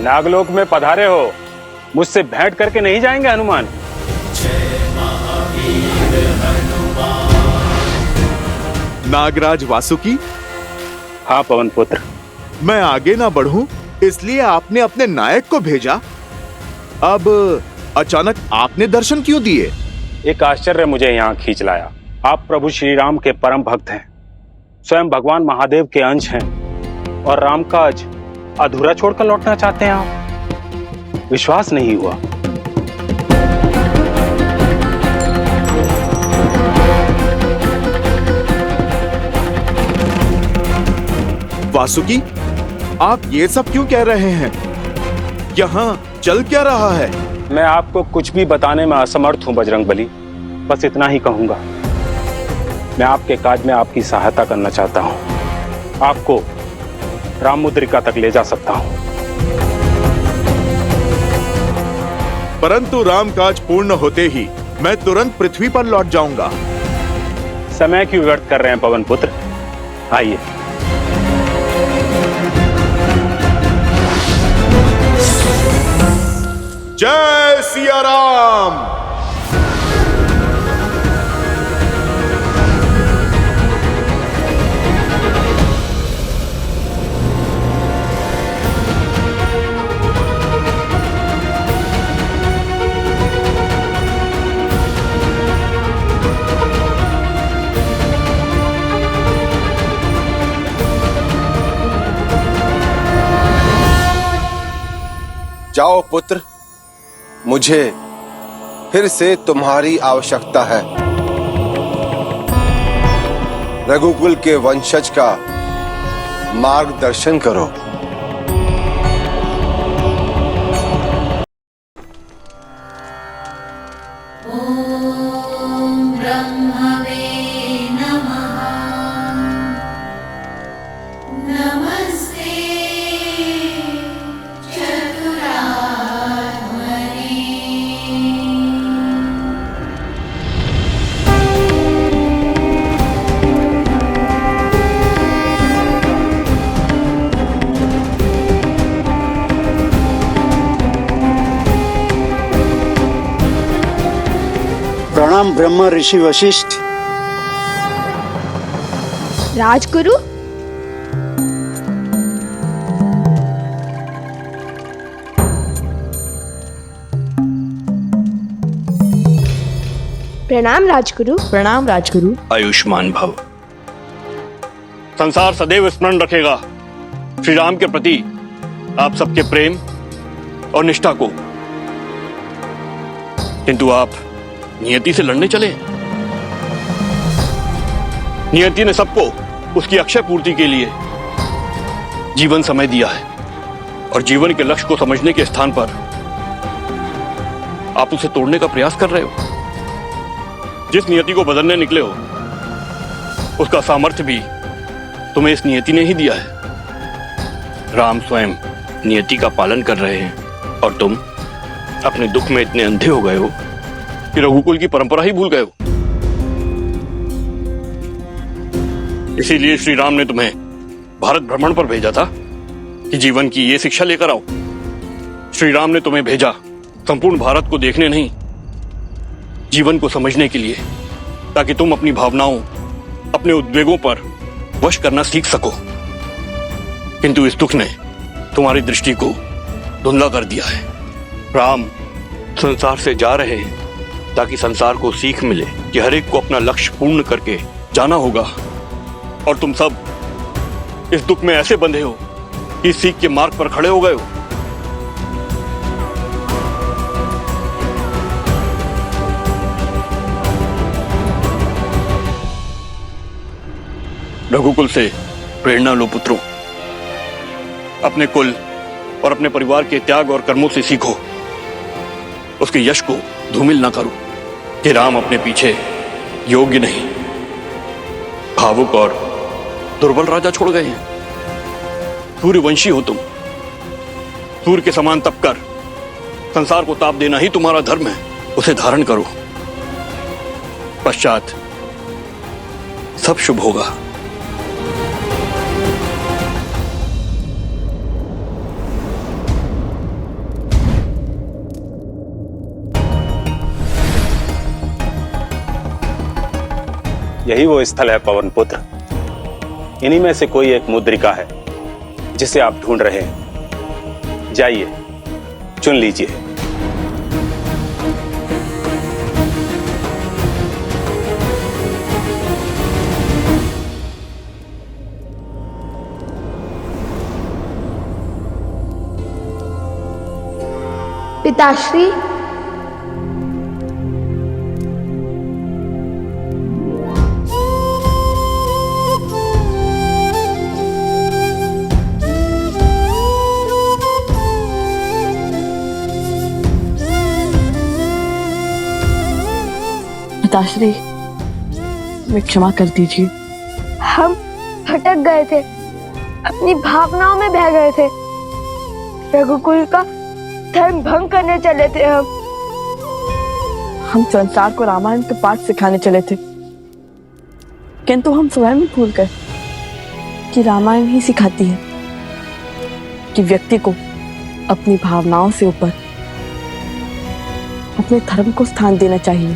नागलोक में पधारे हो, मुझसे भेंट करके नहीं जाएंगे हनुमान? नागराज वासुकी। हाँ पवन पुत्र। मैं आगे ना बढ़ूं इसलिए आपने अपने नायक को भेजा। अब अचानक आपने दर्शन क्यों दिए? एक आश्चर्य मुझे यहाँ खींच लाया। आप प्रभु श्री राम के परम भक्त हैं, स्वयं भगवान महादेव के अंश हैं, और राम काज अधूरा छोड़कर लौटना चाहते हैं आप? विश्वास नहीं हुआ। वासुकी, आप ये सब क्यों कह रहे हैं? यहाँ चल क्या रहा है? मैं आपको कुछ भी बताने में असमर्थ हूं बजरंगबली। बस इतना ही कहूंगा, मैं आपके काज में आपकी सहायता करना चाहता हूं। आपको राम मुद्रिका तक ले जा सकता हूं। परंतु राम काज पूर्ण होते ही मैं तुरंत पृथ्वी पर लौट जाऊंगा। समय क्यों व्यर्थ कर रहे हैं पवन पुत्र? आइए। जय सिया राम। जाओ पुत्र, मुझे फिर से तुम्हारी आवश्यकता है। रघुकुल के वंशज का मार्गदर्शन करो। ओम ब्रह्मवे नमः। नमस्ते प्रणाम ब्रह्म ऋषि वशिष्ठ। राजगुरु, प्रणाम राजगुरु। प्रणाम राजगुरु। आयुष्मान भव। संसार सदैव स्मरण रखेगा श्री राम के प्रति आप सबके प्रेम और निष्ठा को, किंतु आप नियति से लड़ने चले। नियति ने सबको उसकी अक्षय पूर्ति के लिए जीवन समय दिया है, और जीवन के लक्ष्य को समझने के स्थान पर आप उसे तोड़ने का प्रयास कर रहे हो। जिस नियति को बदलने निकले हो उसका सामर्थ्य भी तुम्हें इस नियति ने ही दिया है। राम स्वयं नियति का पालन कर रहे हैं, और तुम अपने दुख में इतने अंधे हो गए हो कि रघुकुल की परंपरा ही भूल गए हो। इसीलिए श्री राम ने तुम्हें भारत भ्रमण पर भेजा था कि जीवन की ये शिक्षा लेकर आओ। श्री राम ने तुम्हें भेजा संपूर्ण भारत को देखने नहीं, जीवन को समझने के लिए, ताकि तुम अपनी भावनाओं, अपने उद्वेगों पर वश करना सीख सको। किंतु इस दुख ने तुम्हारी दृष्टि को धुंधला कर दिया है। राम संसार से जा रहे हैं ताकि संसार को सीख मिले कि हर एक को अपना लक्ष्य पूर्ण करके जाना होगा, और तुम सब इस दुख में ऐसे बंधे हो कि इस सीख के मार्ग पर खड़े हो गए हो। रघुकुल से प्रेरणा लो पुत्रों। अपने कुल और अपने परिवार के त्याग और कर्मों से सीखो। उसके यश को धूमिल ना करो कि राम अपने पीछे योग्य नहीं, भावुक और दुर्बल राजा छोड़ गए हैं। सूर्यवंशी हो तुम, सूर्य के समान तप कर संसार को ताप देना ही तुम्हारा धर्म है। उसे धारण करो, पश्चात सब शुभ होगा। यही वो स्थल है पवन पुत्र। इन्हीं में से कोई एक मुद्रिका है जिसे आप ढूंढ रहे हैं। जाइए, चुन लीजिए। पिताश्री, पिताश्री, मैं क्षमा कर दीजिए। हम भटक गए थे, अपनी भावनाओं में बह गए थे। रघुकुल का धर्म भंग करने चले थे हम संसार को रामायण के पाठ सिखाने चले थे, किंतु हम स्वयं ही भूल गए कि रामायण ही सिखाती है कि व्यक्ति को अपनी भावनाओं से ऊपर अपने धर्म को स्थान देना चाहिए,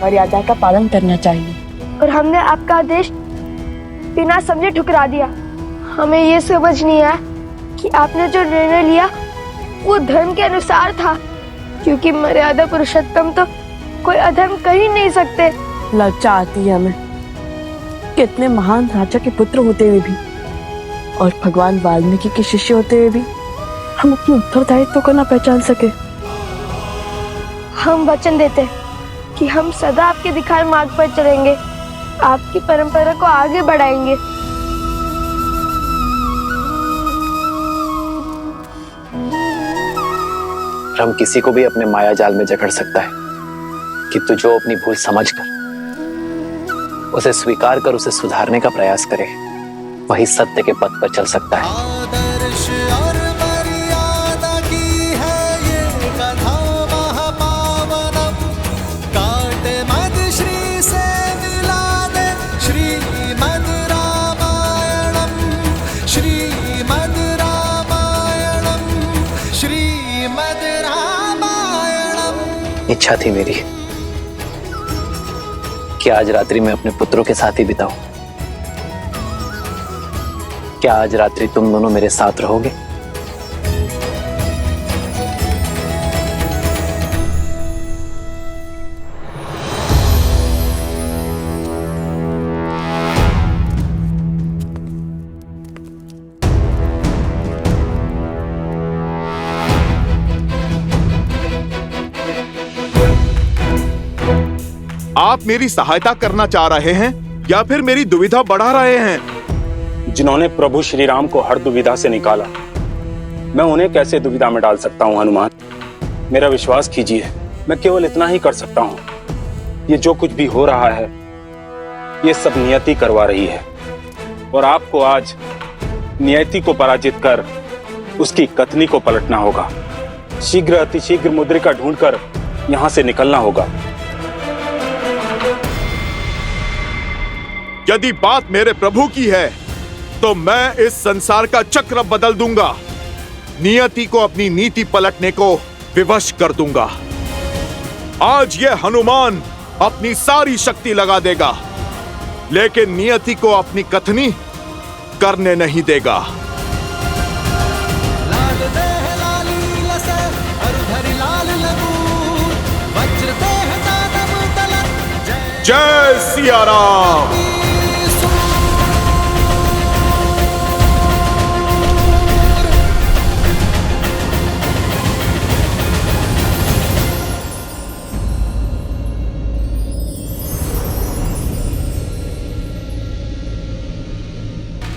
मर्यादा का पालन करना चाहिए। और हमने आपका आदेश बिना समझे ठुकरा दिया। हमें ये समझ नहीं आया कि आपने जो निर्णय लिया वो धर्म के अनुसार था, क्योंकि मर्यादा पुरुषोत्तम तो कोई अधर्म कर ही नहीं सकते। लज्जा आती है हमें कि इतने महान राजा के पुत्र होते हुए भी और भगवान वाल्मीकि के शिष्य होते हुए भी हम अपने उत्तरदायित्व को न पहचान सके। हम वचन देते हैं कि हम सदा आपके दिखाए मार्ग पर चलेंगे, आपकी परंपरा को आगे बढ़ाएंगे। हम किसी को भी अपने माया जाल में जकड़ सकता है, किंतु जो अपनी भूल समझकर उसे स्वीकार कर उसे सुधारने का प्रयास करे, वही सत्य के पथ पर चल सकता है। आदर्श और मर्यादा की है ये कथा महापावनम, काट मद श्री से मिला दे श्रीमद् रामायणम, श्रीमद् रामायणम, श्रीमद् रामायणम। इच्छा थी मेरी कि आज रात्रि मैं अपने पुत्रों के साथ ही बिताऊं। क्या आज रात्रि तुम दोनों मेरे साथ रहोगे? आप मेरी सहायता करना चाह रहे हैं या फिर मेरी दुविधा बढ़ा रहे हैं? जिन्होंने प्रभु श्री राम को हर दुविधा से निकाला, मैं उन्हें कैसे दुविधा में डाल सकता हूं हनुमान? मेरा विश्वास कीजिए, मैं केवल इतना ही कर सकता हूं। ये जो कुछ भी हो रहा है ये सब नियति करवा रही है, और आपको आज नियति को पराजित कर उसकी कथनी को पलटना होगा। शीघ्र अतिशीघ्र मुद्रिका ढूंढकर यहां से निकलना होगा। यदि बात मेरे प्रभु की है तो मैं इस संसार का चक्र बदल दूंगा, नियति को अपनी नीति पलटने को विवश कर दूंगा। आज यह हनुमान अपनी सारी शक्ति लगा देगा, लेकिन नियति को अपनी कथनी करने नहीं देगा। लाल देह लाली लसे हरधरि लाल लगू, वज्र देह दानव तलन, जय सिया राम।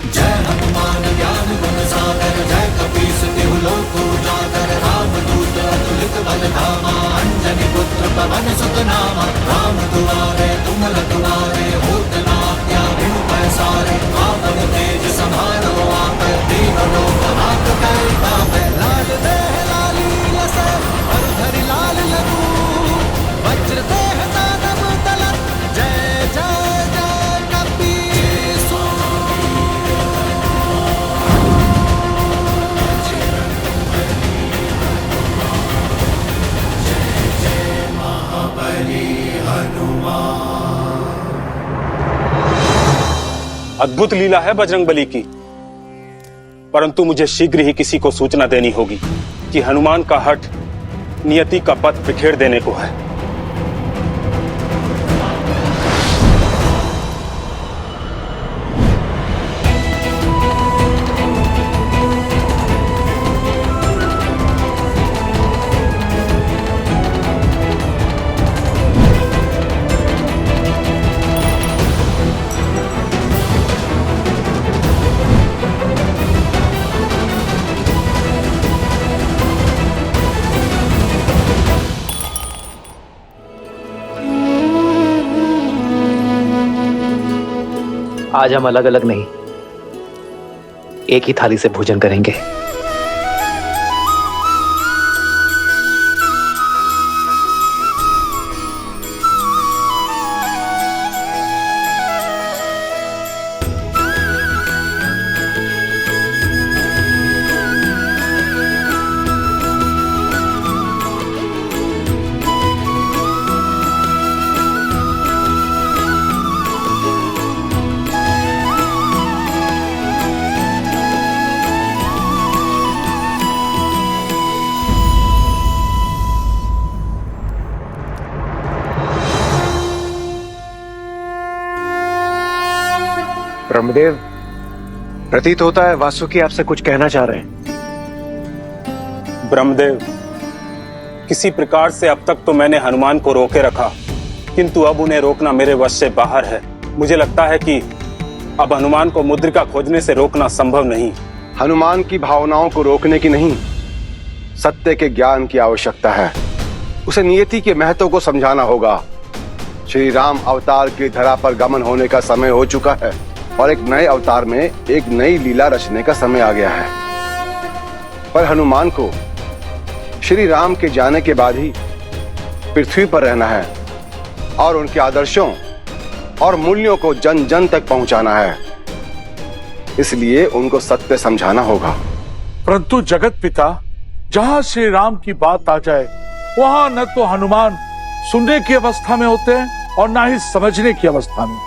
जय हनुमान ज्ञान गुण सागर, जय कपीस तिहु लोक उजागर, रामदूत अतुलित बल धामा, अंजनी पुत्र पवन सुत नामा, राम दुआरे तुम रखवारे होत ना अद्भुत लीला है बजरंगबली की, परंतु मुझे शीघ्र ही किसी को सूचना देनी होगी कि हनुमान का हठ नियति का पथ बिखेर देने को है। आज हम अलग अलग नहीं, एक ही थाली से भोजन करेंगे। ब्रह्मदेव, प्रतीत होता है वासुकी आपसे कुछ कहना चाह रहे हैं। ब्रह्मदेव, किसी प्रकार से अब तक तो मैंने हनुमान को रोके रखा, किंतु अब उन्हें रोकना मेरे वश से बाहर है। मुझे लगता है कि अब हनुमान को मुद्रिका खोजने से रोकना संभव नहीं। हनुमान की भावनाओं को रोकने की नहीं, सत्य के ज्ञान की आवश्यकता है। उसे नियति के महत्व को समझाना होगा। श्री राम अवतार की धरा पर गमन होने का समय हो चुका है और एक नए अवतार में एक नई लीला रचने का समय आ गया है। पर हनुमान को श्री राम के जाने के बाद ही पृथ्वी पर रहना है और उनके आदर्शों और मूल्यों को जन जन तक पहुंचाना है। इसलिए उनको सत्य समझाना होगा। परंतु जगत पिता, जहां श्री राम की बात आ जाए वहां न तो हनुमान सुनने की अवस्था में होते हैं और ना ही समझने की अवस्था में।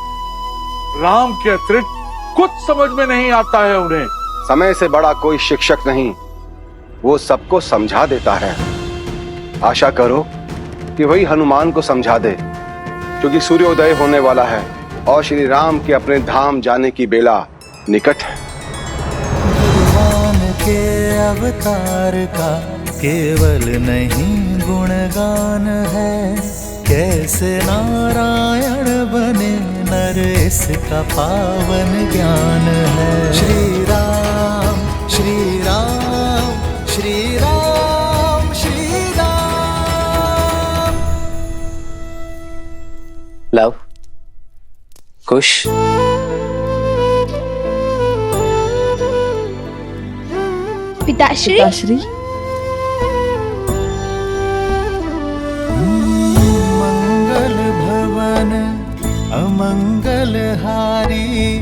राम के अतिरिक्त कुछ समझ में नहीं आता है उन्हें। समय से बड़ा कोई शिक्षक नहीं, वो सबको समझा देता है। आशा करो कि वही हनुमान को समझा दे, क्योंकि सूर्योदय होने वाला है और श्री राम के अपने धाम जाने की बेला निकट है। भगवान के अवतार का केवल नहीं गुणगान है, कैसे नारायण बने नर इसका पावन ज्ञान है। श्री राम श्री राम श्री राम श्री राम। लव, कुश, पिताश्री, पिताश्री, मंगल भवन अमंगल हारी,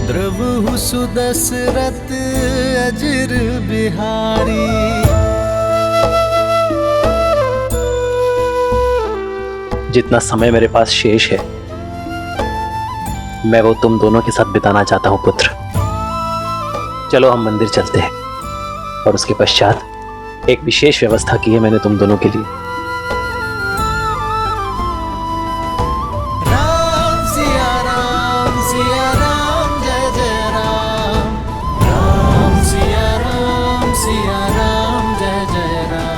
द्रवहु सुदशरथ अजर बिहारी। जितना समय मेरे पास शेष है मैं वो तुम दोनों के साथ बिताना चाहता हूं पुत्र। चलो हम मंदिर चलते हैं और उसके पश्चात एक विशेष व्यवस्था की है मैंने तुम दोनों के लिए। राम सिया राम जय जय राम। राम सिया राम जय जय राम।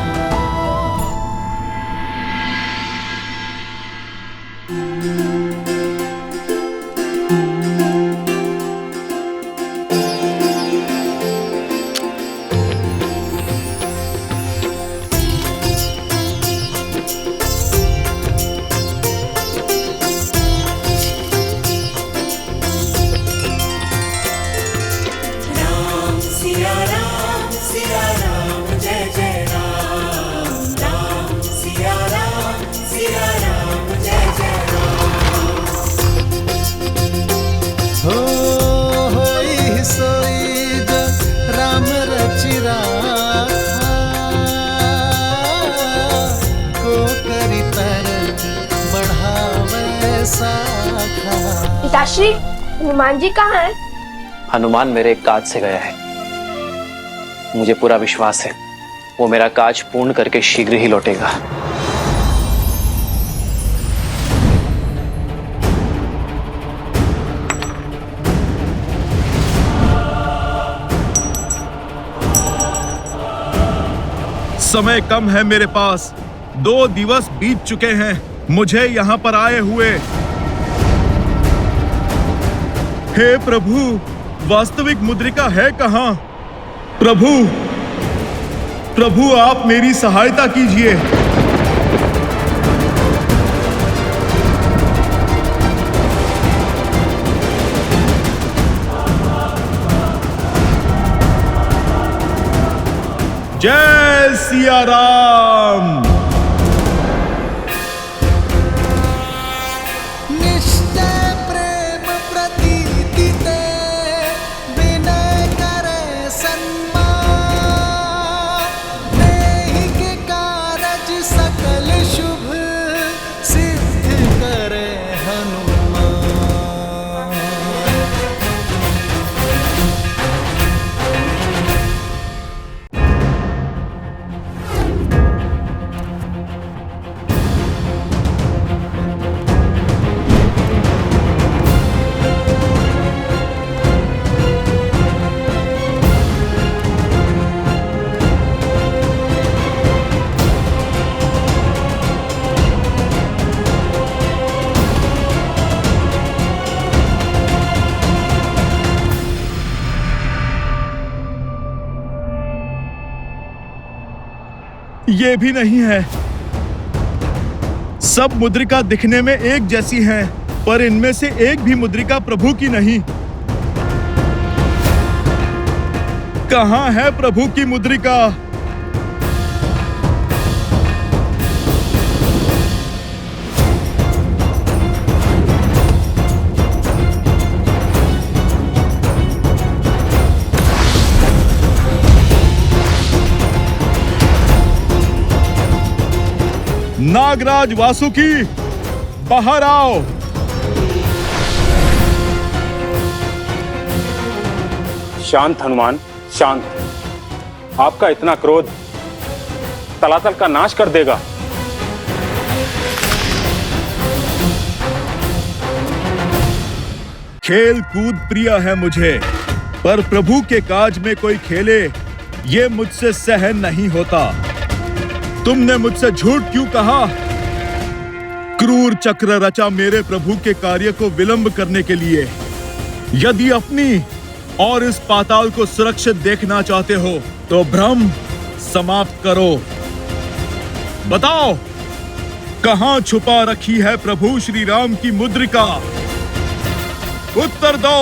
पिताश्री, हनुमान जी कहाँ हैं? हनुमान मेरे एक काज से गया है। मुझे पूरा विश्वास है वो मेरा काज पूर्ण करके शीघ्र ही लौटेगा। समय कम है मेरे पास, 2 दिवस बीत चुके हैं मुझे यहाँ पर आए हुए। हे प्रभु, वास्तविक मुद्रिका है कहाँ? प्रभु, प्रभु आप मेरी सहायता कीजिए। जय सिया राम। निश्चय प्रेम प्रतीति ते विनय करे सन्मान, नेहि के कारज सकल शुभ सिद्ध करे हनुमान। ये भी नहीं है। सब मुद्रिका दिखने में एक जैसी हैं, पर इनमें से एक भी मुद्रिका प्रभु की नहीं। कहाँ है प्रभु की मुद्रिका? नागराज वासुकी, बाहर आओ। शांत हनुमान, शांत। आपका इतना क्रोध तलातल का नाश कर देगा। खेल कूद प्रिय है मुझे, पर प्रभु के काज में कोई खेले ये मुझसे सहन नहीं होता। तुमने मुझसे झूठ क्यों कहा? क्रूर चक्र रचा मेरे प्रभु के कार्य को विलंब करने के लिए। यदि अपनी और इस पाताल को सुरक्षित देखना चाहते हो तो भ्रम समाप्त करो। बताओ, कहां छुपा रखी है प्रभु श्री राम की मुद्रिका? उत्तर दो।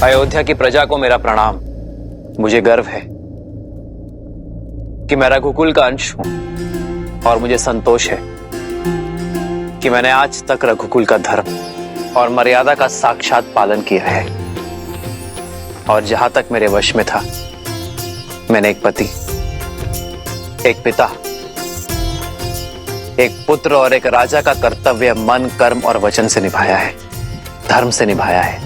अयोध्या की प्रजा को मेरा प्रणाम। मुझे गर्व है कि मैं रघुकुल का अंश हूं और मुझे संतोष है कि मैंने आज तक रघुकुल का धर्म और मर्यादा का साक्षात पालन किया है। और जहां तक मेरे वश में था, मैंने एक पति, एक पिता, एक पुत्र और एक राजा का कर्तव्य मन, कर्म और वचन से निभाया है, धर्म से निभाया है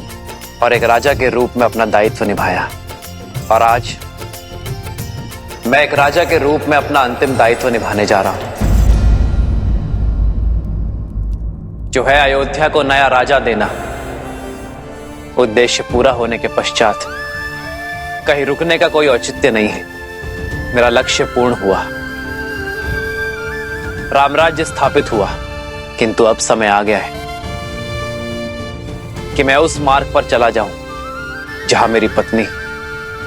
और एक राजा के रूप में अपना दायित्व निभाया। और आज मैं एक राजा के रूप में अपना अंतिम दायित्व निभाने जा रहा हूं, जो है अयोध्या को नया राजा देना। उद्देश्य पूरा होने के पश्चात कहीं रुकने का कोई औचित्य नहीं है। मेरा लक्ष्य पूर्ण हुआ, रामराज्य स्थापित हुआ, किंतु अब समय आ गया है कि मैं उस मार्ग पर चला जाऊं जहां मेरी पत्नी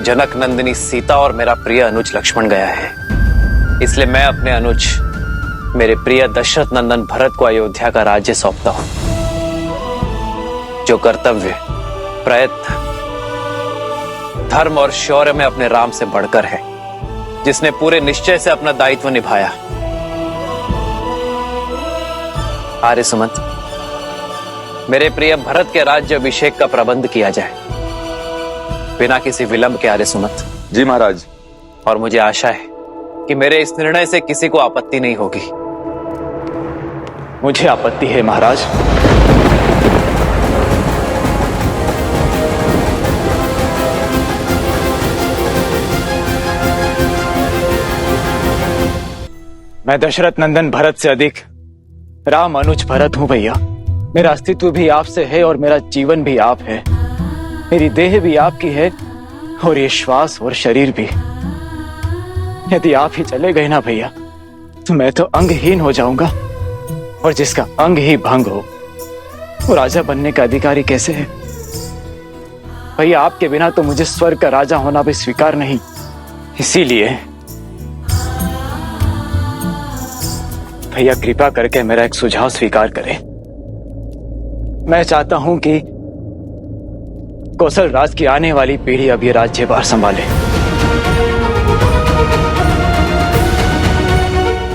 जनक नंदिनी सीता और मेरा प्रिय अनुज लक्ष्मण गया है। इसलिए मैं अपने अनुज मेरे प्रिय दशरथ नंदन भरत को अयोध्या का राज्य सौंपता हूं, जो कर्तव्य, प्रयत्न, धर्म और शौर्य में अपने राम से बढ़कर है, जिसने पूरे निश्चय से अपना दायित्व निभाया। आर्य सुमंत, मेरे प्रिय भरत के राज्य अभिषेक का प्रबंध किया जाए, बिना किसी विलंब के। आर्य सुमंत। जी महाराज। और मुझे आशा है कि मेरे इस निर्णय से किसी को आपत्ति नहीं होगी। मुझे आपत्ति है महाराज। मैं दशरथ नंदन भरत से अधिक राम अनुज भरत हूं भैया। मेरा अस्तित्व भी आपसे है और मेरा जीवन भी आप है। मेरी देह भी आपकी है और ये श्वास और शरीर भी। यदि आप ही चले गए ना भैया, तो मैं तो अंगहीन हो जाऊंगा, और जिसका अंग ही भंग हो, वो राजा बनने का अधिकारी कैसे है? भैया, आपके बिना तो मुझे स्वर्ग का राजा होना भी स्वीकार नहीं। इसीलिए भैया, कृपा करके मेरा एक सुझाव स्वीकार करें। मैं चाहता हूं कि कौशल राज की आने वाली पीढ़ी अब ये राज्यभार संभाले।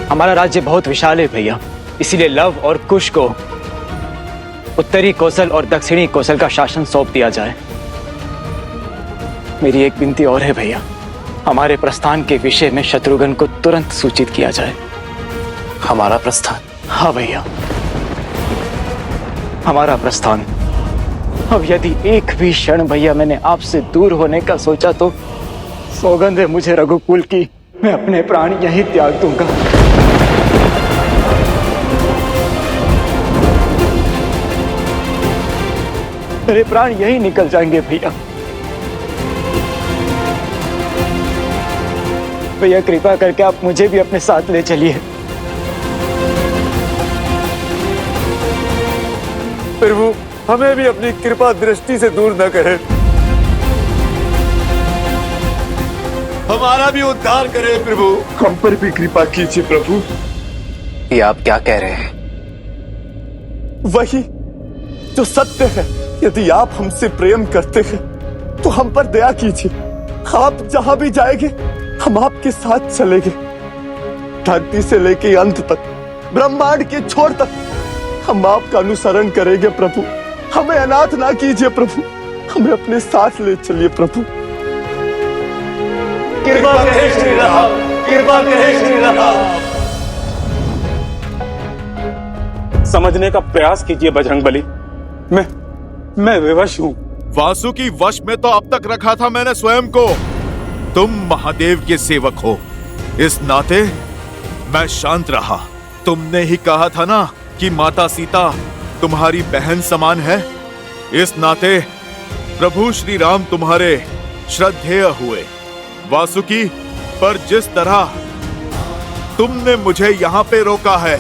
हमारा राज्य बहुत विशाल है भैया, इसीलिए लव और कुश को उत्तरी कौशल और दक्षिणी कौशल का शासन सौंप दिया जाए। मेरी एक विनती और है भैया, हमारे प्रस्थान के विषय में शत्रुघ्न को तुरंत सूचित किया जाए। हमारा प्रस्थान? हाँ भैया, हमारा प्रस्थान। अब यदि एक भी क्षण भैया मैंने आपसे दूर होने का सोचा तो सौगंध है मुझे रघुकुल की, मैं अपने प्राण यहीं त्याग दूंगा। मेरे प्राण यहीं निकल जाएंगे भैया। भैया, कृपा करके आप मुझे भी अपने साथ ले चलिए। प्रभु, हमें भी अपनी कृपा दृष्टि से दूर न करें। हमारा भी उद्धार करें प्रभु। हम पर भी कृपा कीजिए प्रभु। ये आप क्या कह रहे हैं? वही जो सत्य है। यदि आप हमसे प्रेम करते हैं तो हम पर दया कीजिए। आप जहां भी जाएंगे हम आपके साथ चलेंगे, धरती से लेके अंत तक, ब्रह्मांड के छोर तक हम आपका अनुसरण करेंगे प्रभु। हमें अनाथ ना कीजिए प्रभु, हमें अपने साथ ले चलिए प्रभु। कृपा करें श्री राम, कृपा करें श्री राम। समझने का प्रयास कीजिए बजरंगबली, मैं विवश हूं। वासुकी वश में तो अब तक रखा था मैंने स्वयं को। तुम महादेव के सेवक हो, इस नाते मैं शांत रहा। तुमने ही कहा था ना कि माता सीता तुम्हारी बहन समान है। इस नाते प्रभु श्री राम तुम्हारे श्रद्धेय हुए। वासुकी, पर जिस तरह तुमने मुझे यहाँ पे रोका है,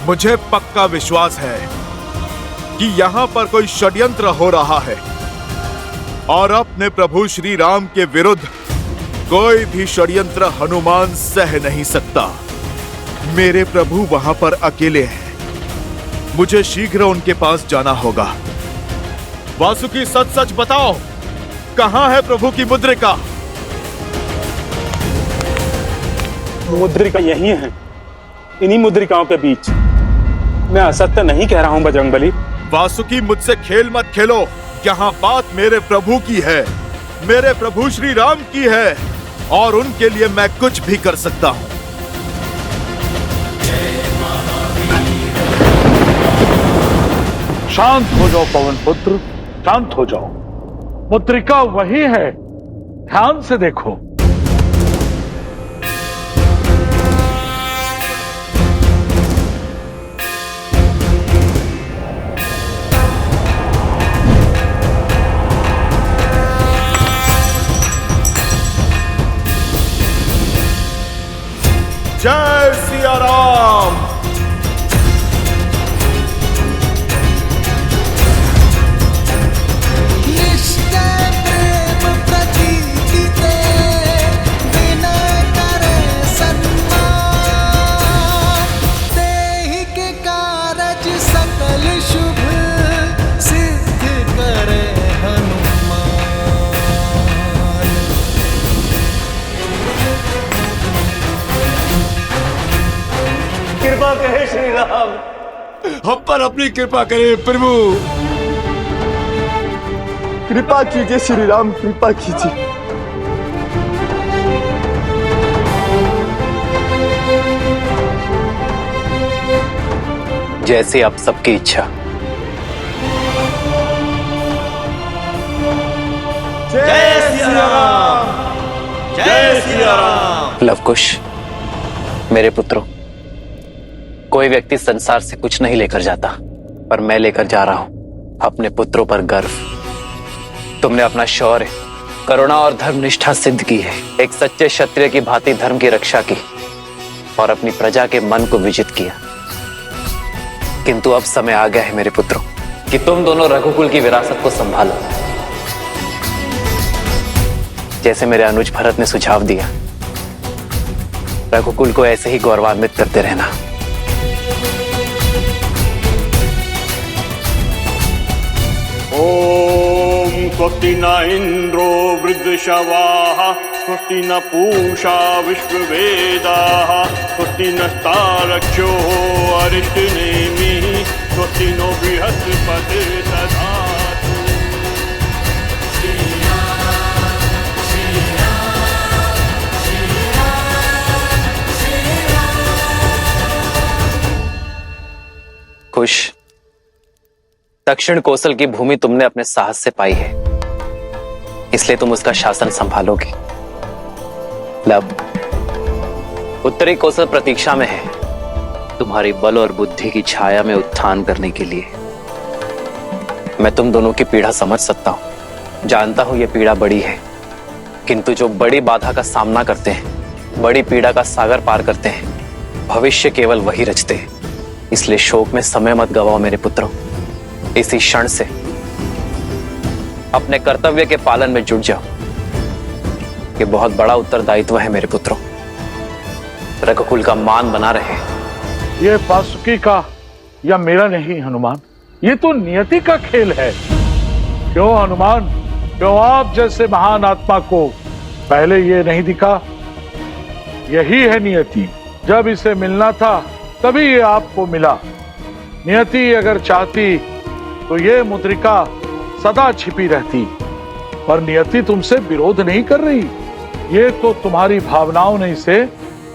मुझे पक्का विश्वास है कि यहाँ पर कोई षड्यंत्र हो रहा है और अपने प्रभु श्री राम के विरुद्ध कोई भी षड्यंत्र हनुमान सह नहीं सकता। मेरे प्रभु वहां पर अकेले हैं, मुझे शीघ्र उनके पास जाना होगा। वासुकी, सच सच बताओ, कहां है प्रभु की मुद्रिका? मुद्रिका यही है, इन्हीं मुद्रिकाओं के बीच। मैं असत्य नहीं कह रहा हूं बजरंगबली। वासुकी, मुझसे खेल मत खेलो। यहाँ बात मेरे प्रभु की है, मेरे प्रभु श्री राम की है, और उनके लिए मैं कुछ भी कर सकता हूँ। शांत हो जाओ पवन पुत्र, शांत हो जाओ। मुद्रिका वही है, ध्यान से देखो। जय सिया राम। कृपा करें श्री राम, हम पर अपनी कृपा करें प्रभु। कृपा कीजिए श्री राम, कृपा कीजिए। जैसे आप सबकी इच्छा। जय सिया राम, जय सिया राम। लवकुश, मेरे पुत्रों, कोई व्यक्ति संसार से कुछ नहीं लेकर जाता, पर मैं लेकर जा रहा हूं अपने पुत्रों पर गर्व। तुमने अपना शौर्य, करुणा और धर्मनिष्ठा सिद्ध की है। एक सच्चे क्षत्रिय की भांति धर्म की रक्षा की और अपनी प्रजा के मन को विजित किया। किंतु अब समय आ गया है मेरे पुत्रों कि तुम दोनों रघुकुल की विरासत को संभालो। जैसे मेरे अनुज भरत ने सुझाव दिया, रघुकुल को ऐसे ही गौरवान्वित करते रहना। ओम स्वस्ति न इंद्रो वृद्धशवाः, स्वस्ति न पूषा विश्ववेदाः, स्वस्ति नस्तारक्षो अरिष्टनेमिः, स्वस्ति नो बृहस्पतिर्दधातु। खुश, दक्षिण कौशल की भूमि तुमने अपने साहस से पाई है, इसलिए तुम उसका शासन संभालोगे। लव, उत्तरी कौशल प्रतीक्षा में है तुम्हारी बल और बुद्धि की छाया में उत्थान करने के लिए। मैं तुम दोनों की पीड़ा समझ सकता हूं, जानता हूं यह पीड़ा बड़ी है, किंतु जो बड़ी बाधा का सामना करते हैं, बड़ी पीड़ा का सागर पार करते हैं, भविष्य केवल वही रचते हैं। इसलिए शोक में समय मत गवाओ मेरे पुत्रों। इसी क्षण से अपने कर्तव्य के पालन में जुट जाओ। ये बहुत बड़ा उत्तरदायित्व है मेरे पुत्रों। रघुकुल का मान बना रहे। ये वासुकी का या मेरा नहीं हनुमान, ये तो नियति का खेल है। क्यों हनुमान, क्यों आप जैसे महान आत्मा को पहले ये नहीं दिखा? यही है नियति। जब इसे मिलना था तभी ये आपको मिला। नियति अगर चाहती तो ये मुद्रिका सदा छिपी रहती, पर नियति तुमसे विरोध नहीं कर रही। ये तो तुम्हारी भावनाओं ने इसे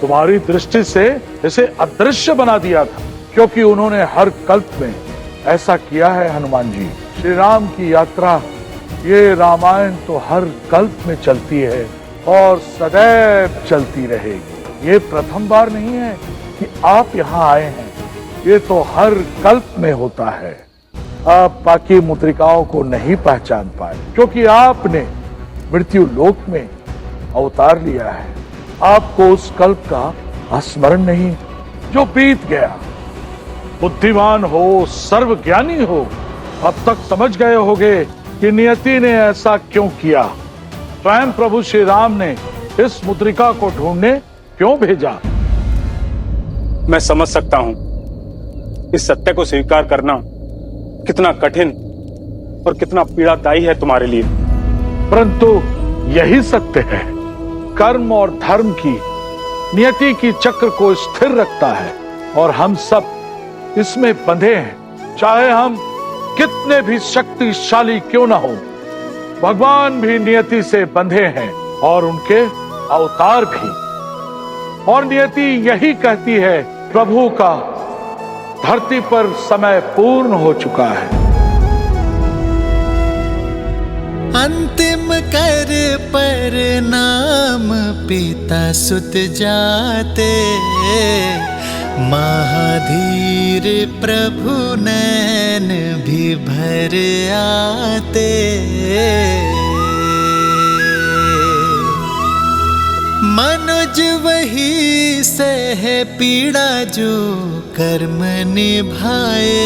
तुम्हारी दृष्टि से इसे अदृश्य बना दिया था, क्योंकि उन्होंने हर कल्प में ऐसा किया है। हनुमान जी, श्री राम की यात्रा, ये रामायण तो हर कल्प में चलती है और सदैव चलती रहेगी। ये प्रथम बार नहीं है कि आप यहाँ आए हैं, ये तो हर कल्प में होता है। आप बाकी मुद्रिकाओं को नहीं पहचान पाए, क्योंकि आपने मृत्यु लोक में अवतार लिया है। आपको उस कल्प का स्मरण नहीं जो बीत गया। बुद्धिमान हो, सर्वज्ञानी हो, अब तक समझ गए होंगे कि नियति ने ऐसा क्यों किया। स्वयं प्रभु श्री राम ने इस मुद्रिका को ढूंढने क्यों भेजा। मैं समझ सकता हूं इस सत्य को स्वीकार करना कितना कठिन और कितना पीड़ादायी है तुम्हारे लिए। परंतु यही सत्य है। कर्म और धर्म की नियति की चक्र को स्थिर रखता है और हम सब इसमें बंधे हैं। चाहे हम कितने भी शक्तिशाली क्यों ना हो, भगवान भी नियति से बंधे हैं और उनके अवतार भी। और नियति यही कहती है, प्रभु का धरती पर समय पूर्ण हो चुका है। अंतिम कर पर नाम पिता सुत जाते, महाधीर प्रभु नैन भी भर आते। मनुज वही सह पीड़ा जो कर्म निभाए,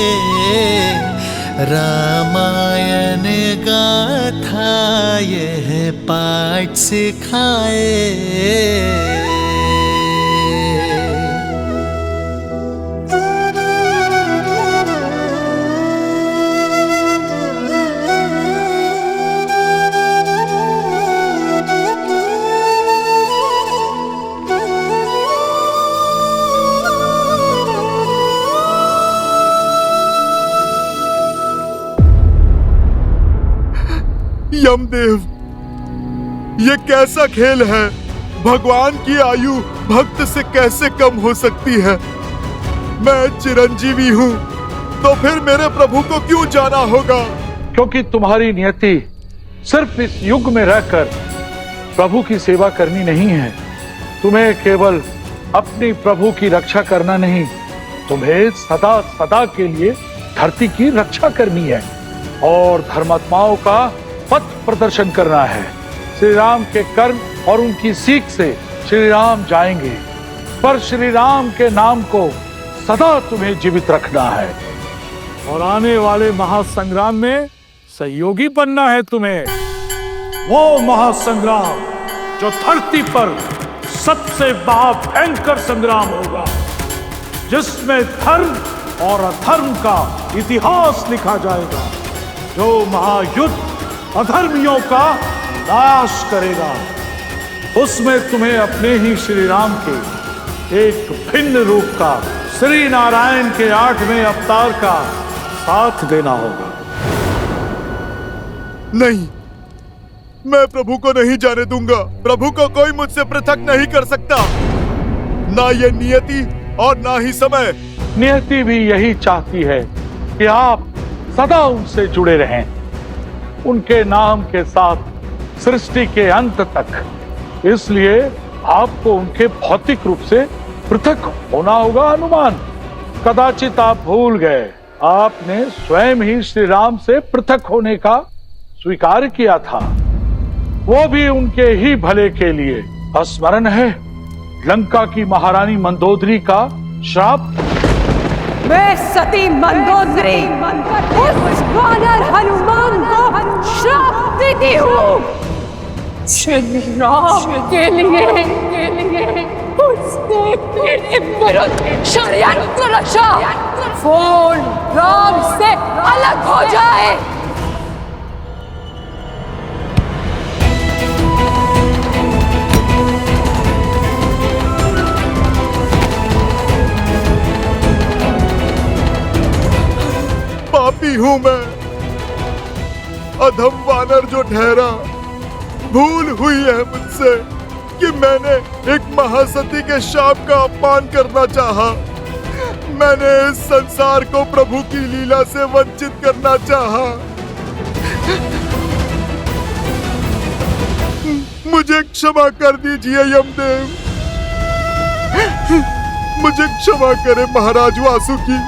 रामायण गाथा यह पाठ सिखाए। यमदेव, ये कैसा खेल है? भगवान की आयु भक्त से कैसे कम हो सकती है? मैं चिरंजीवी हूँ, तो फिर मेरे प्रभु को क्यों जाना होगा? क्योंकि तुम्हारी नियति सिर्फ इस युग में रहकर प्रभु की सेवा करनी नहीं है। तुम्हें केवल अपनी प्रभु की रक्षा करना नहीं, तुम्हें सदा सदा के लिए धरती की रक्षा करनी है और धर्मात्माओं का पथ प्रदर्शन करना है। श्री राम के कर्म और उनकी सीख से श्री राम जाएंगे, पर श्री राम के नाम को सदा तुम्हें जीवित रखना है और आने वाले महासंग्राम में सहयोगी बनना है तुम्हें। वो महासंग्राम जो धरती पर सबसे महाभयंकर संग्राम होगा, जिसमें धर्म और अधर्म का इतिहास लिखा जाएगा, जो महायुद्ध अधर्मियों का नाश करेगा। उसमें तुम्हें अपने ही श्री राम के एक भिन्न रूप का, श्री नारायण के 8वें अवतार का साथ देना होगा। नहीं, मैं प्रभु को नहीं जाने दूंगा। प्रभु को कोई मुझसे पृथक नहीं कर सकता, ना ये नियति और ना ही समय। नियति भी यही चाहती है कि आप सदा उनसे जुड़े रहें, उनके नाम के साथ सृष्टि के अंत तक। इसलिए आपको उनके भौतिक रूप से पृथक होना होगा। हनुमान, कदाचित आप भूल गए, आपने स्वयं ही श्री राम से पृथक होने का स्वीकार किया था, वो भी उनके ही भले के लिए। स्मरण है लंका की महारानी मंदोदरी का श्राप? मैं सती मंदोदरी उस वानर हनुमान को श्राप देती हूँ। श्री राम के लिए उसने मेरे विरुद्ध षड्यंत्र रचा। वो राम से अलग हो जाए। पापी हूं मैं, अधम वानर जो ठहरा। भूल हुई है मुझसे कि मैंने एक महासती के शाप का अपमान करना चाहा। मैंने इस संसार को प्रभु की लीला से वंचित करना चाहा। मुझे क्षमा कर दीजिए यमदेव, मुझे क्षमा करें महाराज वासुकी।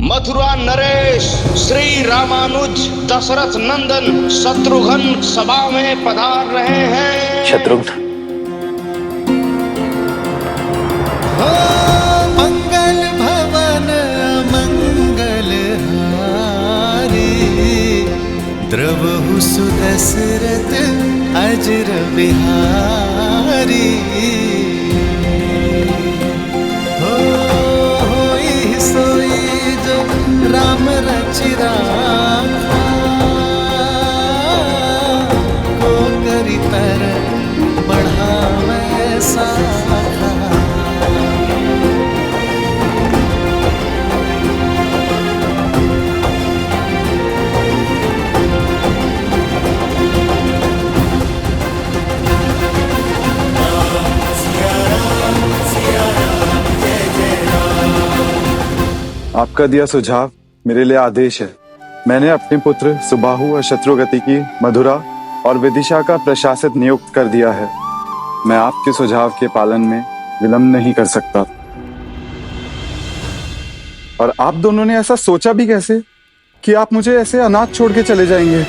मथुरा नरेश श्री रामानुज दशरथ नंदन शत्रुघ्न सभा में पधार रहे हैं। शत्रुघ्न, मंगल भवन मंगल हारी, द्रवहु सुदशरथ अजर बिहारी। राम रचि राखा, को करि तर बढ़ावे साखा। आपका दिया सुझाव मेरे लिए आदेश है। मैंने अपने पुत्र सुबाहु और शत्रुगति की मधुरा और विदिशा का प्रशासक नियुक्त कर दिया है। मैं आपके सुझाव के पालन में विलंब नहीं कर सकता। और आप दोनों ने ऐसा सोचा भी कैसे कि आप मुझे ऐसे अनाथ छोड़ के चले जाएंगे?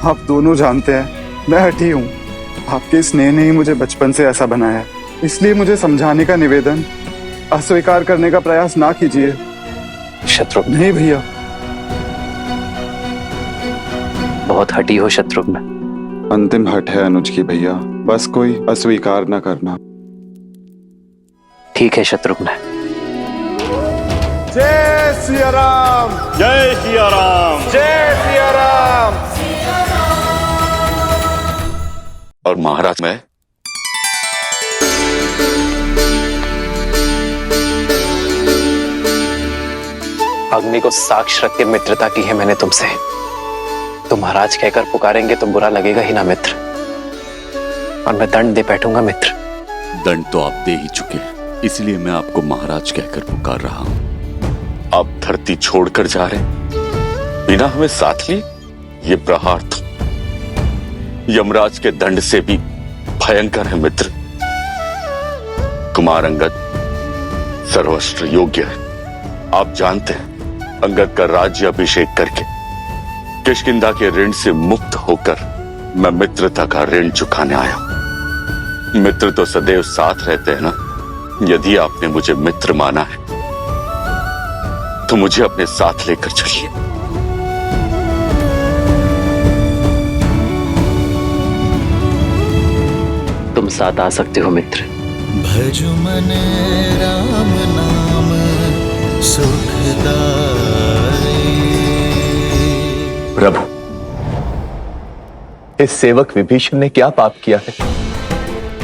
आप दोनों जानते हैं मैं हठी हूं। आपके स्नेह ने ही मुझे बचपन से ऐसा बनाया, इसलिए मुझे समझाने का निवेदन अस्वीकार करने का प्रयास ना कीजिए। शत्रुघ्न, नहीं भैया, बहुत हठी हो शत्रुघ्न। अंतिम हट है अनुज की भैया, बस कोई अस्वीकार न करना। ठीक है शत्रुघ्न। जय सिया राम, जय सिया राम, जय सिया राम। और महाराज मैं अग्नि को साक्ष रख के मित्रता की है मैंने तुमसे। तुम महाराज कहकर पुकारेंगे तो बुरा लगेगा ही ना मित्र, और मैं दंड दे बैठूंगा मित्र। दंड तो आप दे ही चुके हैं, इसलिए मैं आपको महाराज कहकर पुकार रहा हूं। आप धरती छोड़कर जा रहे बिना हमें साथ लिए, ये प्रहार तो यमराज के दंड से भी भयंकर है मित्र। कुमार अंगद सर्वश्रेष्ठ योग्य है। आप जानते हैं अंगद का राज्य अभिषेक करके किष्किंधा के ऋण से मुक्त होकर मैं मित्रता का ऋण चुकाने आया। मित्र तो सदैव साथ रहते हैं ना। यदि आपने मुझे मित्र माना है तो मुझे अपने साथ लेकर चलिए। तुम साथ आ सकते हो मित्र। भजु मन राम नाम सुखदाई। प्रभु, इस सेवक विभीषण ने क्या पाप किया है?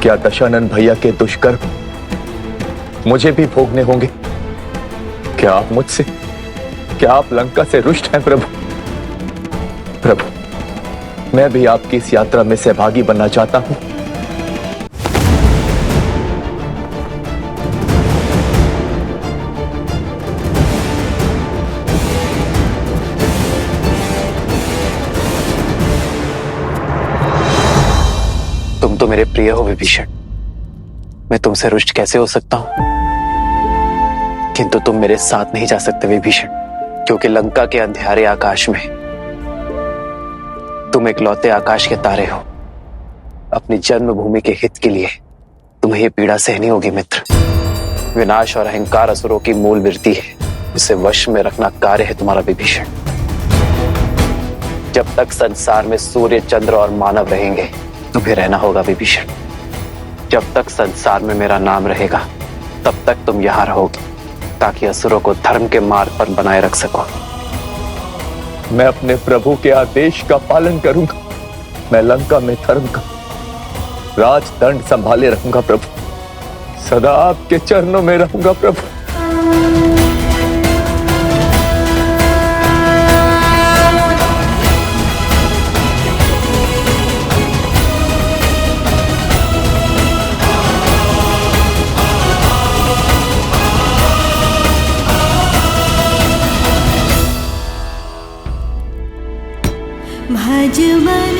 क्या दशानन भैया के दुष्कर्म मुझे भी भोगने होंगे? क्या आप मुझसे, क्या आप लंका से रुष्ट हैं प्रभु? प्रभु, मैं भी आपकी इस यात्रा में सहभागी बनना चाहता हूं। तुम तो मेरे प्रिय हो विभीषण, मैं तुमसे रुष्ट कैसे हो सकता हूं? किंतु तुम मेरे साथ नहीं जा सकते विभीषण, क्योंकि लंका के अंधेरे आकाश में तुम इकलौते आकाश के तारे हो। अपनी जन्मभूमि के हित के लिए तुम्हें यह पीड़ा सहनी होगी मित्र। विनाश और अहंकार असुरों की मूल वृत्ति है, उसे वश में रखना कार्य है तुम्हारा विभीषण। जब तक संसार में सूर्य, चंद्र और मानव रहेंगे तुम्हें रहना होगा विभीषण। जब तक संसार में मेरा नाम रहेगा तब तक तुम यहां रहोगे, ताकि असुरों को धर्म के मार्ग पर बनाए रख सको। मैं अपने प्रभु के आदेश का पालन करूंगा। मैं लंका में धर्म का राजदंड संभाले रहूंगा प्रभु। सदा आपके चरणों में रहूंगा प्रभु। भज मन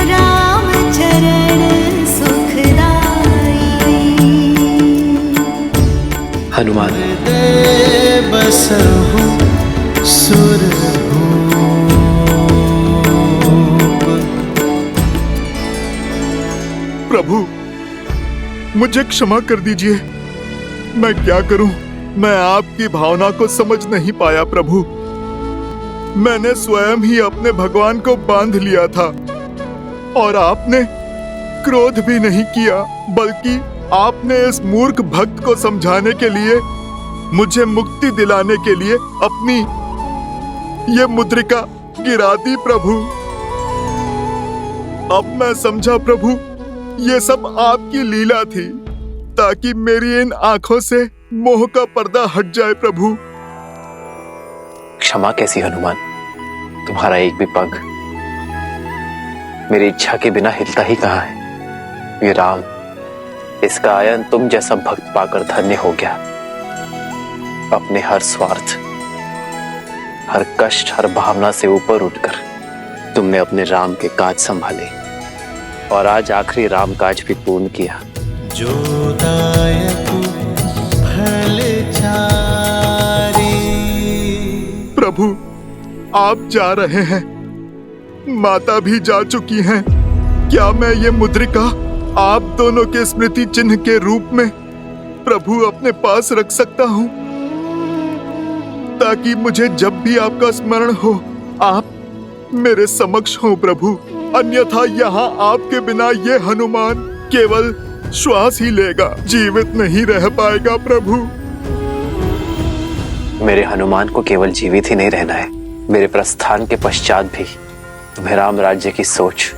राम चरण सुखदाई। हनुमान बसहु सुरभूप। प्रभु, मुझे क्षमा कर दीजिए। मैं क्या करूं? मैं आपकी भावना को समझ नहीं पाया प्रभु। मैंने स्वयं ही अपने भगवान को बांध लिया था और आपने क्रोध भी नहीं किया, बल्कि आपने इस मूर्ख भक्त को समझाने के लिए, मुझे मुक्ति दिलाने के लिए अपनी ये मुद्रिका गिरा दी प्रभु। अब मैं समझा प्रभु, ये सब आपकी लीला थी, ताकि मेरी इन आंखों से मोह का पर्दा हट जाए प्रभु। क्षमा कैसी हनुमान? तुम्हारा एक भी पग मेरी इच्छा के बिना हिलता ही कहां है। ये राम, इसका आयन तुम जैसा भक्त पाकर धन्य हो गया। अपने हर स्वार्थ, हर कष्ट, हर भावना से ऊपर उठकर तुमने अपने राम के काज संभाले और आज आखिरी राम काज भी पूर्ण किया। जो दायक फल चारी। प्रभु, आप जा रहे हैं, माता भी जा चुकी हैं। क्या मैं ये मुद्रिका आप दोनों के स्मृति चिन्ह के रूप में प्रभु अपने पास रख सकता हूं, ताकि मुझे जब भी आपका स्मरण हो आप मेरे समक्ष हो प्रभु। अन्यथा यहाँ आपके बिना ये हनुमान केवल श्वास ही लेगा, जीवित नहीं रह पाएगा प्रभु। मेरे हनुमान को केवल जीवित ही नहीं रहना है, मेरे प्रस्थान के पश्चात भी तुम्हें राम राज्य की सोच,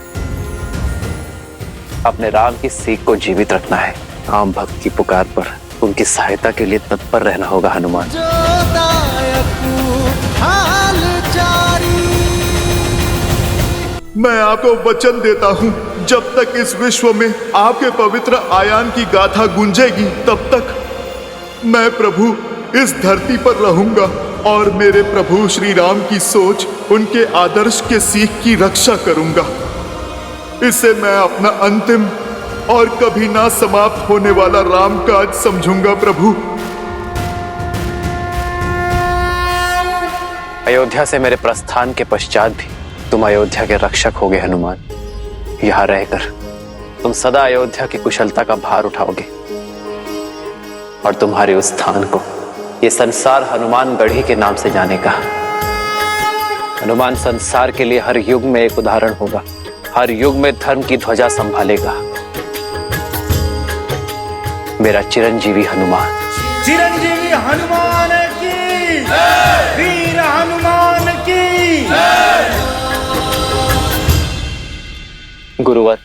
अपने राम की सीख को जीवित रखना है। राम भक्त की पुकार पर उनकी सहायता के लिए तत्पर रहना होगा हनुमान। जो दायक हाल जारी। मैं आपको वचन देता हूँ, जब तक इस विश्व में आपके पवित्र आयान की गाथा गूंजेगी, तब तक मैं प्रभु इस धरती पर रहूंगा और मेरे प्रभु श्री राम की सोच, उनके आदर्श के सीख की रक्षा करूंगा। इसे मैं अपना अंतिम और कभी ना समाप्त होने वाला रामकाज समझूंगा प्रभु। अयोध्या से मेरे प्रस्थान के पश्चात भी तुम अयोध्या के रक्षक होगे हनुमान। यहाँ रहकर तुम सदा अयोध्या की कुशलता का भार उठाओगे और तुम्हारे उस स्थान को ये संसार हनुमान गढ़ी के नाम से जानेगा। हनुमान संसार के लिए हर युग में एक उदाहरण होगा, हर युग में धर्म की ध्वजा संभालेगा। मेरा चिरंजीवी हनुमान। चिरंजीवी हनुमान की, वीर हनुमान की। गुरुवर,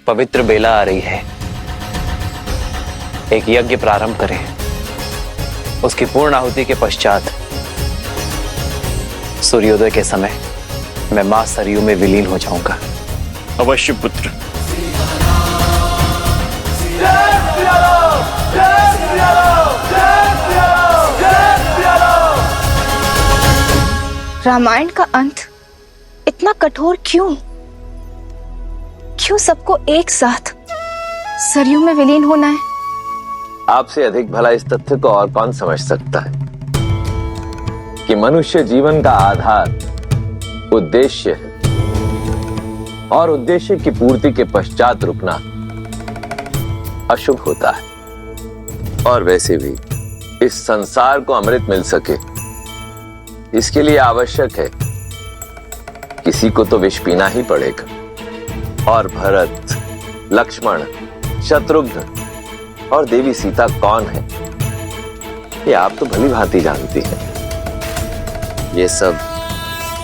पवित्र बेला आ रही है। एक यज्ञ प्रारंभ करें। उसकी पूर्ण आहुति के पश्चात सूर्योदय के समय मैं मां सरयू में विलीन हो जाऊंगा। अवश्य पुत्र। रामायण का अंत इतना कठोर क्यों? क्यों सबको एक साथ सरयू में विलीन होना है? आपसे अधिक भला इस तथ्य को और कौन समझ सकता है कि मनुष्य जीवन का आधार उद्देश्य है और उद्देश्य की पूर्ति के पश्चात रुकना अशुभ होता है। और वैसे भी इस संसार को अमृत मिल सके, इसके लिए आवश्यक है किसी को तो विष पीना ही पड़ेगा। और भरत, लक्ष्मण, शत्रुघ्न और देवी सीता कौन है, ये आप तो भली भांति जानती हैं। ये सब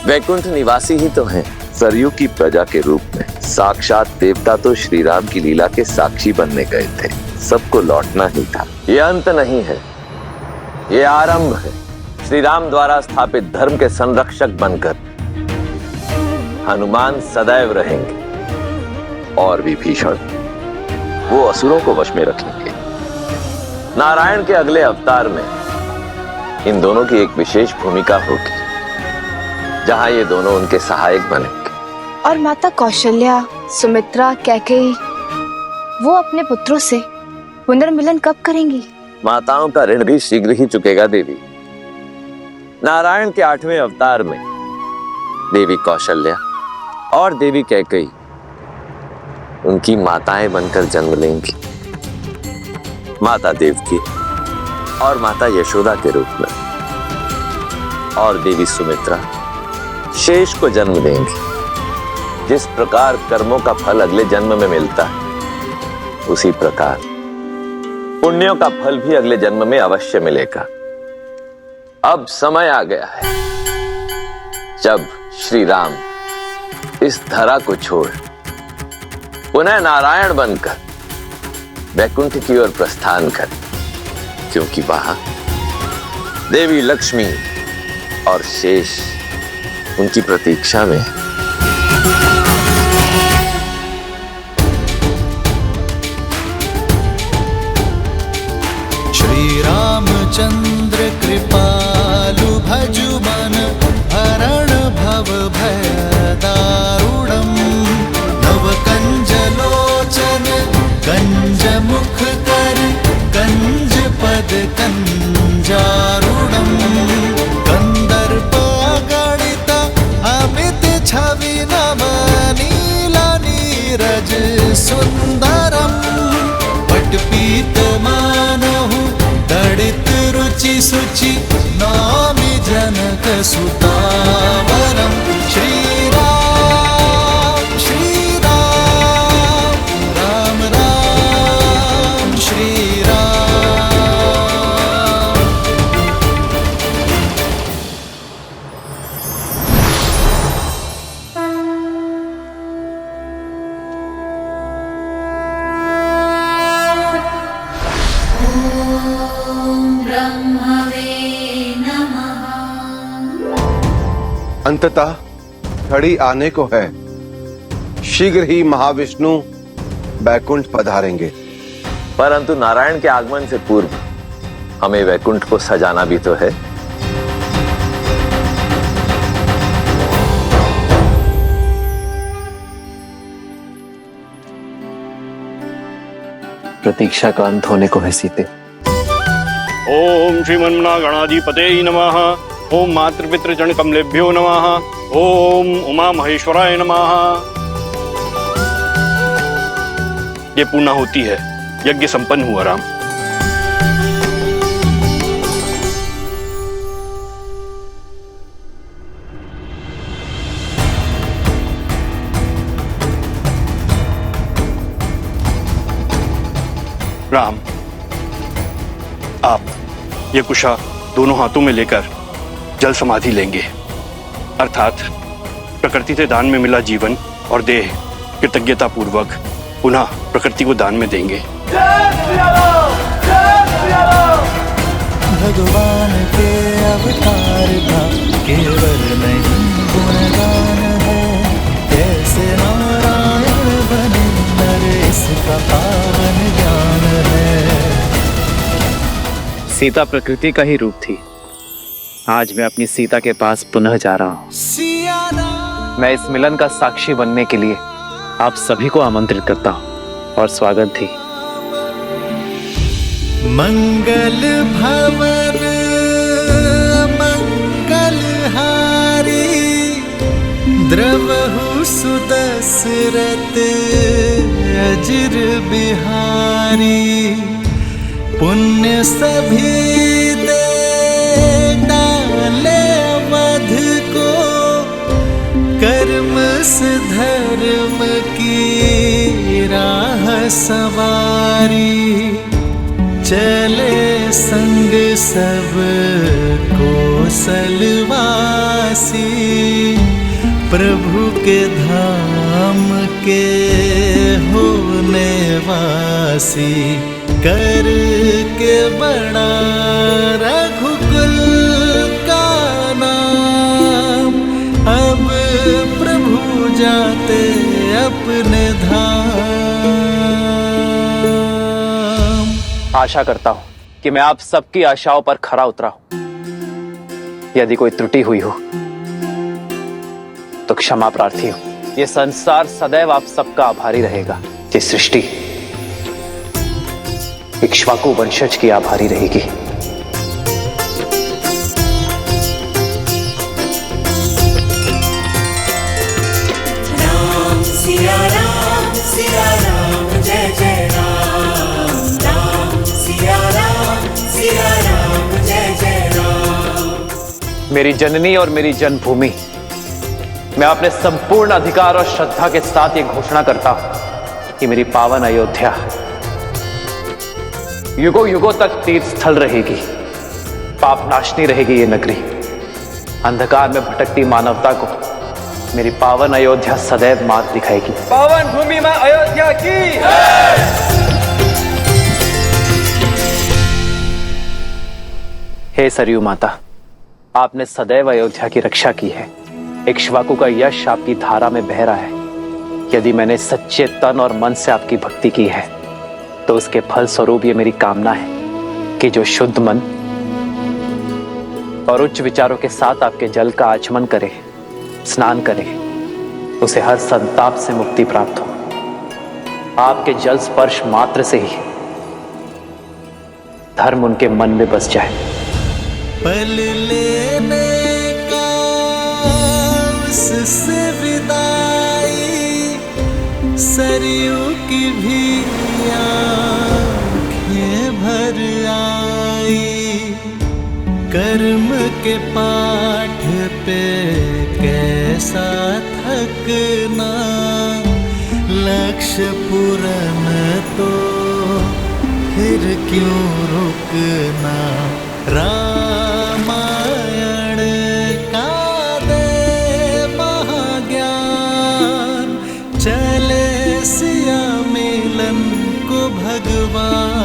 वैकुंठ निवासी ही तो हैं। सरयू की प्रजा के रूप में साक्षात देवता तो श्री राम की लीला के साक्षी बनने गए थे। सबको लौटना ही था। ये अंत नहीं है, ये आरंभ है। श्री राम द्वारा स्थापित धर्म के संरक्षक बनकर हनुमान सदैव रहेंगे और विभीषण वो असुरों को वश में रखेंगे। नारायण के अगले अवतार में इन दोनों की एक विशेष भूमिका होगी, जहां ये दोनों उनके सहायक बनेंगे। और माता कौशल्या, सुमित्रा, कैकेयी वो अपने पुत्रों से पुनर्मिलन कब करेंगी? माताओं का ऋण भी शीघ्र ही चुकेगा देवी। नारायण के 8वें अवतार में देवी कौशल्या और देवी कैकेयी उनकी माताएं बनकर जन्म लेंगी। माता देवकी और माता यशोदा के रूप में। और देवी सुमित्रा शेष को जन्म देंगी। जिस प्रकार कर्मों का फल अगले जन्म में मिलता है, उसी प्रकार पुण्यों का फल भी अगले जन्म में अवश्य मिलेगा। अब समय आ गया है जब श्री राम इस धरा को छोड़ पुनः नारायण बनकर वैकुंठ की ओर प्रस्थान कर, क्योंकि वहां देवी लक्ष्मी और शेष उनकी प्रतीक्षा में है। श्री रामचंद्र कृपालु भजु मन हरण भव भय दारुणम। नव कंज लोचन कंज मुख कर कंज पद कंजारुणम। कंदर्प गणित अमित छवि नव नीला नीरज सुंदरम। पटपीत मानहु दड़ित रुचि सुचि नामि जनक सुतावरम। श्री राम श्री राम राम राम श्री राम। ब्रह्मवे नमः। अंततः घड़ी आने को है, शीघ्र ही महाविष्णु बैकुंठ पधारेंगे। परंतु नारायण के आगमन से पूर्व हमें वैकुंठ को सजाना भी तो है। प्रतीक्षा का अंत होने को है सीते। ओम श्रीमन्नागणाधिपते नमः। ओम मातृपितृजन कमलेभ्यो नमः। ओम उमा महेश्वराय नमः। ये पूर्णा होती है, यज्ञ संपन्न हुआ राम। राम, आप ये कुशा दोनों हाथों में लेकर जल समाधि लेंगे, अर्थात प्रकृति से दान में मिला जीवन और देह कृतज्ञता पूर्वक पुनः प्रकृति को दान में देंगे। भगवान के अवतार का केवल नहीं गुणगान है, कैसे नारायण बने नर इसका पावन ज्ञान है। सीता प्रकृति का ही रूप थी। आज मैं अपनी सीता के पास पुनः जा रहा हूँ। मैं इस मिलन का साक्षी बनने के लिए आप सभी को आमंत्रित करता हूँ और स्वागत थी। मंगल भवन मंगल हारी, द्रवहु सुदशरथ अजिर बिहारी। पुण्य सभी दे डाले अवध को, कर्म से धर्म की राह सवारी। चले संग सब कौशलवासी, प्रभु के धाम के होने वासी। कर के बड़ा रघुकुल का नाम, अब प्रभु जाते अपने धाम। आशा करता हूं कि मैं आप सबकी आशाओं पर खरा उतरा हूं। यदि कोई त्रुटि हुई हो तो क्षमा प्रार्थी हूं। यह संसार सदैव आप सबका आभारी रहेगा। ये सृष्टि इक्ष्वाकु वंशज की आभारी रहेगी। राम सिया राम जय जय राम। राम सिया राम जय जय राम। मेरी जननी और मेरी जन्मभूमि, मैं अपने संपूर्ण अधिकार और श्रद्धा के साथ ये घोषणा करता हूं कि मेरी पावन अयोध्या युगों युगों तक तीर्थ स्थल रहेगी। पापनाशनी रहेगी ये नगरी। अंधकार में भटकती मानवता को मेरी पावन अयोध्या सदैव मार्ग दिखाएगी। पावन भूमि में अयोध्या की। हे सरयू माता, आपने सदैव अयोध्या की रक्षा की है। इक्ष्वाकु का यश आपकी धारा में बह रहा है। यदि मैंने सच्चे तन और मन से आपकी भक्ति की है तो उसके फल स्वरूप ये मेरी कामना है कि जो शुद्ध मन और उच्च विचारों के साथ आपके जल का आचमन करे, स्नान करे, उसे हर संताप से मुक्ति प्राप्त हो। आपके जल स्पर्श मात्र से ही धर्म उनके मन में बस जाए। पल लेने का उससे विदाई, सरयू की भी आँखें भर आई। कर्म के पाठ पे कैसा थकना, लक्ष्य पूर्ण तो फिर क्यों रुकना। रामायण का दे महाज्ञान, चले सिया मिलन को भगवान।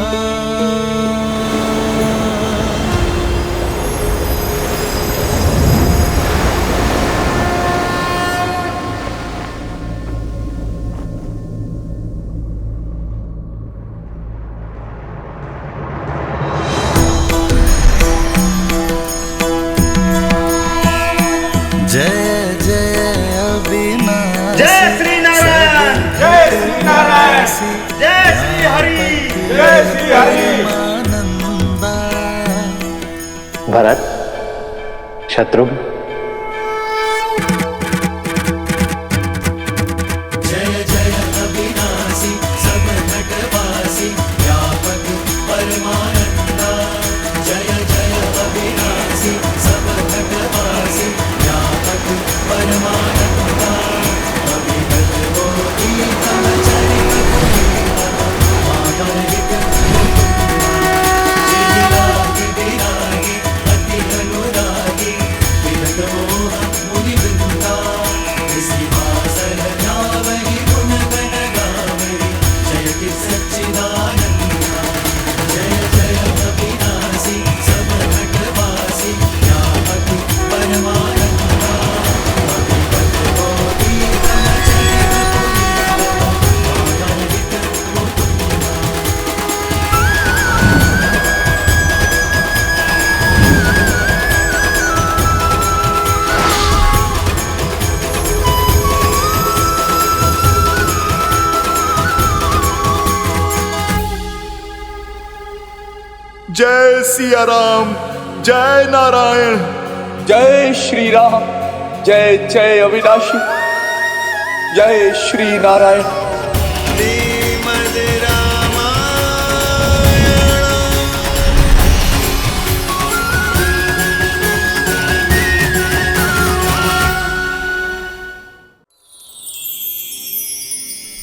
भरत, शत्रुघ्न, जय जय अविनाशी सब घटवासी व्यापक परमानंदा। जय जय अविनाशी सब घटवासी व्यापक परमानंदा। अविगत गोपी तव चरित पुनीता, माधव हित जिगिरागी बिरागी अति अनुरागी विगत मोह मुनि वृंदा। सिंहासन ध्यावहि गुण गण गावहि जयति सच्चिदानंदा। जय जय अविनाशी सब घटवासी व्यापक परमानंदा। अविगत गोपी तव चरित पुनीता, माधव हित मुकुंदा। जय सिया राम, जय नारायण। जय श्री राम, जय जय अविनाशी, जय श्री नारायण।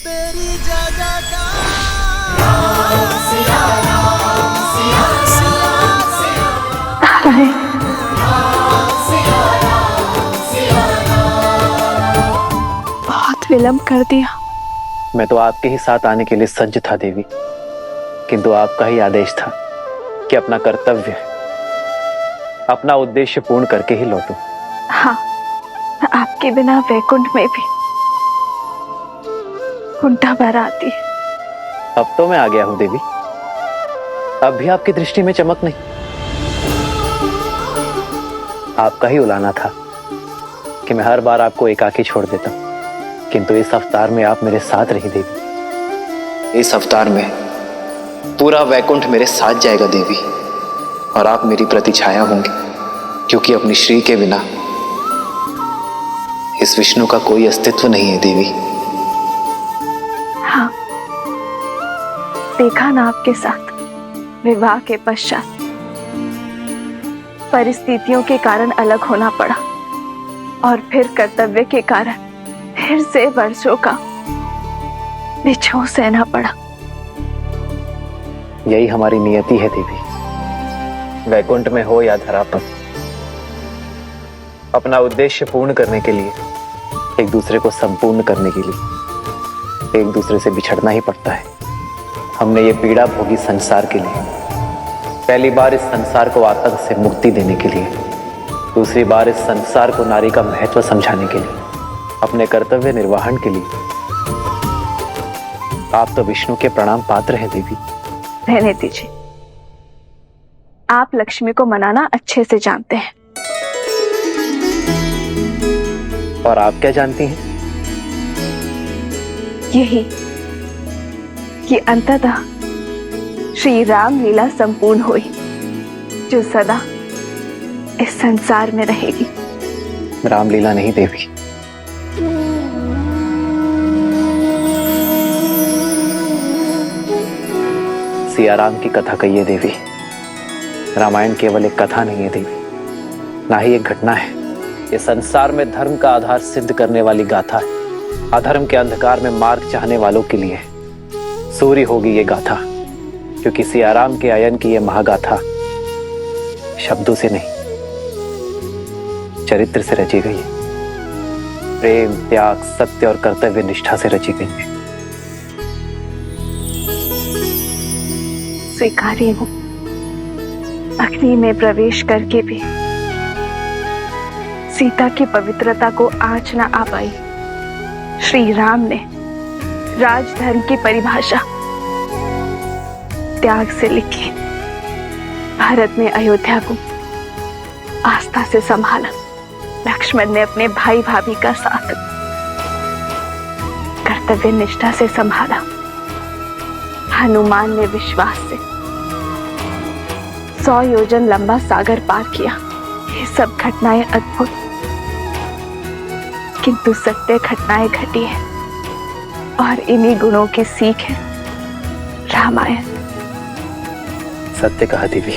तेरी जगह का बहुत विलंब कर दिया। मैं तो आपके ही साथ आने के लिए सज्ज था देवी, किंतु आपका ही आदेश था कि अपना कर्तव्य, अपना उद्देश्य पूर्ण करके ही लौटूं। हाँ, आपके बिना वैकुंठ में भी कुंठा भर आती है। अब तो मैं आ गया हूं देवी, अब भी आपकी दृष्टि में चमक नहीं। आपका ही उलाना था कि मैं हर बार आपको एकाकी छोड़ देता, किंतु इस अवतार में आप मेरे साथ रही देवी। इस अवतार में पूरा वैकुंठ मेरे साथ जाएगा देवी, और आप मेरी प्रतिछाया होंगी, क्योंकि अपनी श्री के बिना इस विष्णु का कोई अस्तित्व नहीं है देवी। हाँ, देखा ना आपके साथ विवाह के पश्चात परिस्थितियों के कारण अलग होना पड़ा, और फिर कर्तव्य के कारण फिर से वर्षों का बिछोह सहना पड़ा। यही हमारी नियति है देवी, वैकुंठ में हो या धरा पर, अपना उद्देश्य पूर्ण करने के लिए, एक दूसरे को संपूर्ण करने के लिए एक दूसरे से बिछड़ना ही पड़ता है। हमने ये पीड़ा भोगी संसार के लिए, पहली बार इस संसार को आतंक से मुक्ति देने के लिए, दूसरी बार इस संसार को नारी का महत्व समझाने के लिए, अपने कर्तव्य निर्वहन के लिए। आप तो विष्णु के प्रणाम पात्र हैं देवी। रहने दीजिए, आप लक्ष्मी को मनाना अच्छे से जानते हैं। और आप क्या जानती हैं? यही कि अंततः श्री राम लीला संपूर्ण हुई, जो सदा इस संसार में रहेगी। रामलीला नहीं देवी, सियाराम की कथा कहिए देवी। रामायण केवल एक कथा नहीं है देवी, ना ही एक घटना है। ये संसार में धर्म का आधार सिद्ध करने वाली गाथा है। अधर्म के अंधकार में मार्ग चाहने वालों के लिए सूर्य होगी ये गाथा, क्योंकि सियाराम के आयन की ये महागाथा शब्दों से नहीं, चरित्र से रची गई है। प्रेम, त्याग, सत्य और कर्तव्य निष्ठा से रची गई है। स्वीकारी हूं, अग्नि में प्रवेश करके भी सीता की पवित्रता को आँच न आ पाई। श्री राम ने राजधर्म की परिभाषा त्याग से लिखी। भारत ने अयोध्या को आस्था से संभाला। लक्ष्मण ने अपने भाई भाभी का साथ कर्तव्य निष्ठा से संभाला। हनुमान ने विश्वास से 100 योजन लंबा सागर पार किया। ये सब घटनाएं अद्भुत किंतु सत्य घटनाएं घटी है और इन्हीं गुणों की सीख है रामायण। सत्य कहा देवी,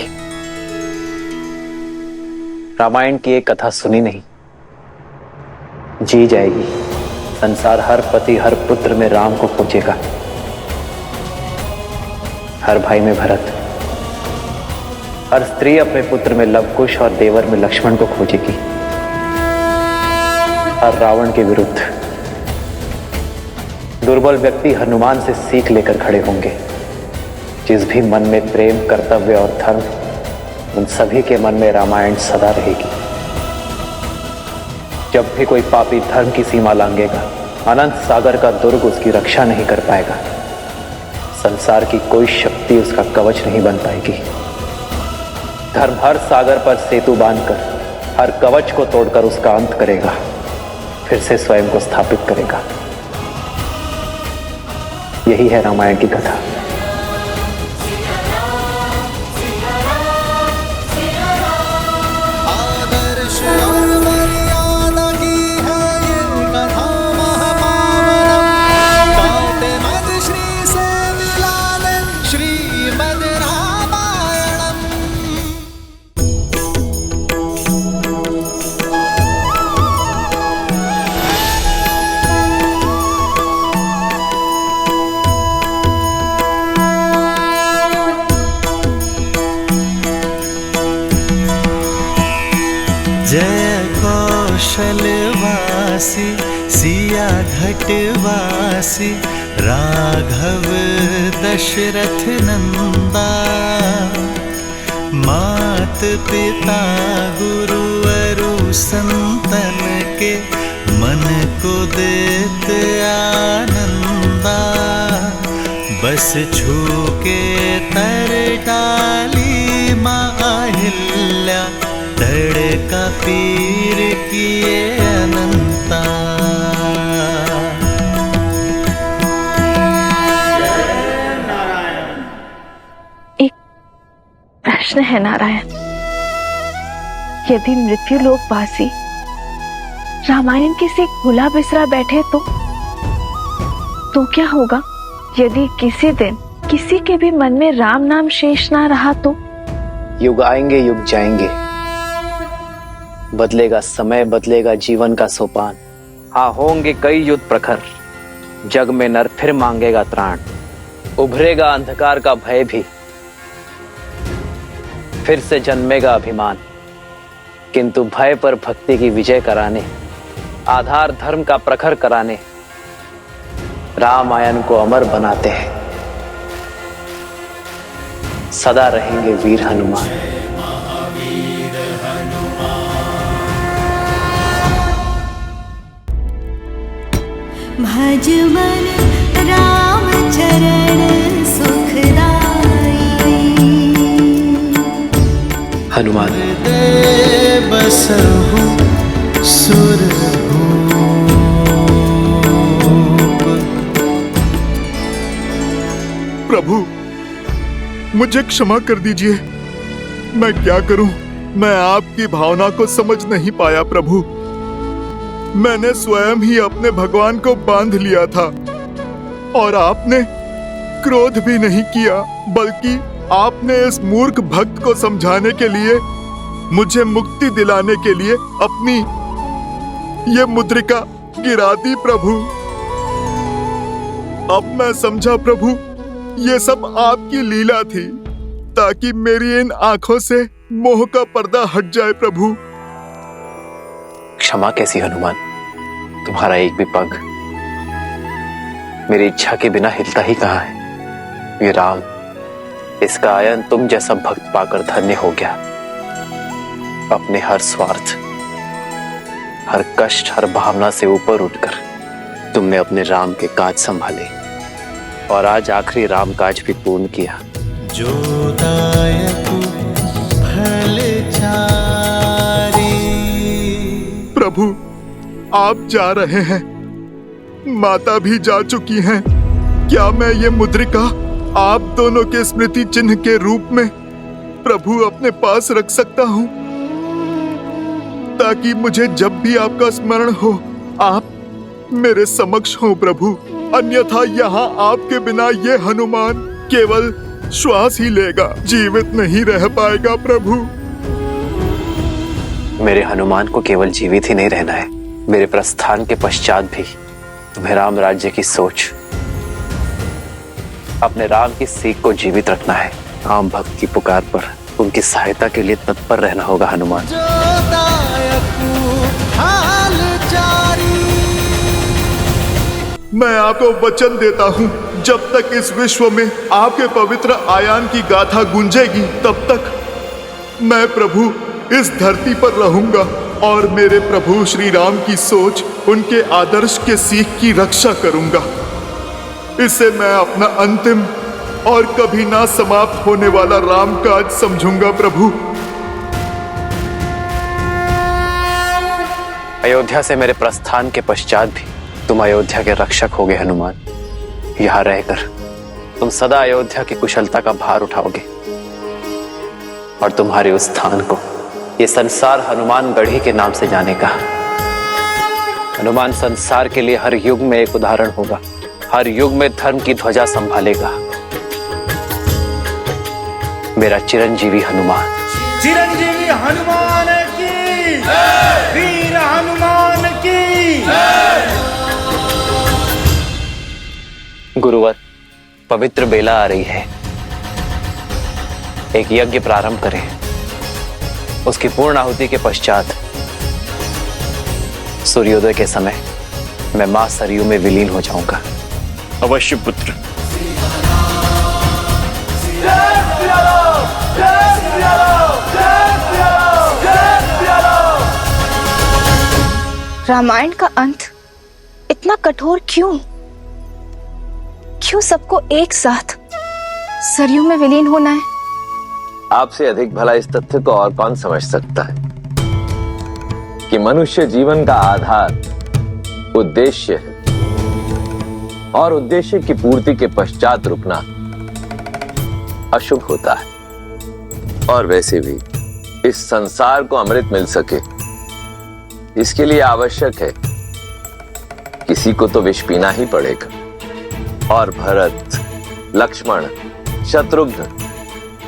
रामायण की एक कथा सुनी नहीं, जी जाएगी। संसार हर पति हर पुत्र में राम को खोजेगा, हर भाई में भरत, हर स्त्री अपने पुत्र में लवकुश और देवर में लक्ष्मण को खोजेगी। हर रावण के विरुद्ध दुर्बल व्यक्ति हनुमान से सीख लेकर खड़े होंगे। जिस भी मन में प्रेम, कर्तव्य और धर्म, उन सभी के मन में रामायण सदा रहेगी। जब भी कोई पापी धर्म की सीमा लांघेगा, अनंत सागर का दुर्ग उसकी रक्षा नहीं कर पाएगा। संसार की कोई शक्ति उसका कवच नहीं बन पाएगी। धर्म हर सागर पर सेतु बांधकर, हर कवच को तोड़कर उसका अंत करेगा, फिर से स्वयं को स्थापित करेगा। यही है रामायण की कथा। जय कौशलवासी सिया घटवासी राघव दशरथ नंदा, मात पिता गुरुवरु संतन के मन को देत आनंदा। बस छू के तर डाली माँ अहिल्या, तड़का पीर किए अनंता। एक प्रश्न है नारायण, यदि मृत्यु लोकवासी रामायण की से भुला बिसरा बैठे तो क्या होगा? यदि किसी दिन किसी के भी मन में राम नाम शेष ना रहा तो? युग आएंगे युग जाएंगे, बदलेगा समय, बदलेगा जीवन का सोपान। हाँ, होंगे कई युद्ध प्रखर, जग में नर फिर मांगेगा त्राण। उभरेगा अंधकार का भय भी, फिर से जन्मेगा अभिमान। किंतु भय पर भक्ति की विजय कराने, आधार धर्म का प्रखर कराने, रामायण को अमर बनाते हैं। सदा रहेंगे वीर हनुमान। भजमन राम चरण सुखदाई, हनुमान बसहु सुरभूप। प्रभु, मुझे क्षमा कर दीजिए। मैं क्या करूं? मैं आपकी भावना को समझ नहीं पाया प्रभु। मैंने स्वयं ही अपने भगवान को बांध लिया था और आपने क्रोध भी नहीं किया, बल्कि आपने इस मूर्ख भक्त को समझाने के लिए, मुझे मुक्ति दिलाने के लिए अपनी ये मुद्रिका गिरा दी प्रभु। अब मैं समझा प्रभु, ये सब आपकी लीला थी ताकि मेरी इन आंखों से मोह का पर्दा हट जाए प्रभु। क्षमा कैसी हनुमान? तुम्हारा एक भी पग मेरी इच्छा के बिना हिलता ही कहाँ है। ये राम, इसका आयन तुम जैसा भक्त पाकर धन्य हो गया। अपने हर स्वार्थ, हर कष्ट, हर भावना से ऊपर उठकर तुमने अपने राम के काज संभाले और आज आखिरी राम काज भी पूर्ण किया। जो दायक फलचारी। प्रभु, आप जा रहे हैं, माता भी जा चुकी हैं। क्या मैं ये मुद्रिका आप दोनों के स्मृति चिन्ह के रूप में प्रभु अपने पास रख सकता हूँ, ताकि मुझे जब भी आपका स्मरण हो आप मेरे समक्ष हो प्रभु। अन्यथा यहाँ आपके बिना ये हनुमान केवल श्वास ही लेगा, जीवित नहीं रह पाएगा प्रभु। मेरे हनुमान को केवल जीवित ही नहीं रहना है, मेरे प्रस्थान के पश्चात भी तुम्हें राम राज्य की सोच, अपने राम की सीख को जीवित रखना है। राम भक्त की पुकार पर उनकी सहायता के लिए तत्पर रहना होगा हनुमान। मैं आपको वचन देता हूँ, जब तक इस विश्व में आपके पवित्र आयान की गाथा गूंजेगी, तब तक मैं प्रभु इस धरती पर रहूंगा और मेरे प्रभु श्री राम की सोच, उनके आदर्श के सीख की रक्षा करूंगा। इसे मैं अपना अंतिम और कभी ना समाप्त होने वाला राम काज समझूंगा प्रभु। अयोध्या से मेरे प्रस्थान के पश्चात भी तुम अयोध्या के रक्षक होगे हनुमान। यहाँ रहकर तुम सदा अयोध्या की कुशलता का भार उठाओगे और तुम्हारे उस स्थान को ये संसार हनुमान गढ़ी के नाम से जानेगा। हनुमान संसार के लिए हर युग में एक उदाहरण होगा, हर युग में धर्म की ध्वजा संभालेगा। मेरा चिरंजीवी हनुमान। चिरंजीवी हनुमान की, वीर हनुमान की। गुरुवर, पवित्र बेला आ रही है, एक यज्ञ प्रारंभ करें। उसकी पूर्ण आहुति के पश्चात सूर्योदय के समय मैं मां सरयू में विलीन हो जाऊंगा। अवश्य पुत्र। रामायण का अंत इतना कठोर क्यों? क्यों सबको एक साथ सरयू में विलीन होना है? आपसे अधिक भला इस तथ्य को और कौन समझ सकता है कि मनुष्य जीवन का आधार उद्देश्य है और उद्देश्य की पूर्ति के पश्चात रुकना अशुभ होता है। और वैसे भी इस संसार को अमृत मिल सके, इसके लिए आवश्यक है किसी को तो विष पीना ही पड़ेगा। और भरत, लक्ष्मण, शत्रुघ्न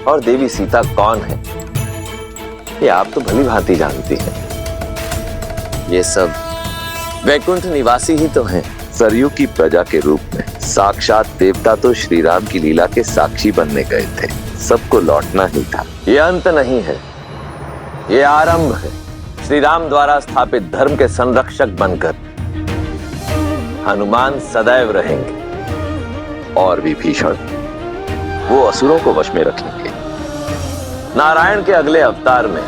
और देवी सीता कौन है, ये आप तो भली भांति जानती हैं। ये सब वैकुंठ निवासी ही तो हैं। सरयू की प्रजा के रूप में साक्षात देवता तो श्री राम की लीला के साक्षी बनने गए थे। सबको लौटना ही था। ये अंत नहीं है, ये आरंभ है। श्री राम द्वारा स्थापित धर्म के संरक्षक बनकर हनुमान सदैव रहेंगे और विभीषण वो असुरों को वश में रखेंगे। नारायण के अगले अवतार में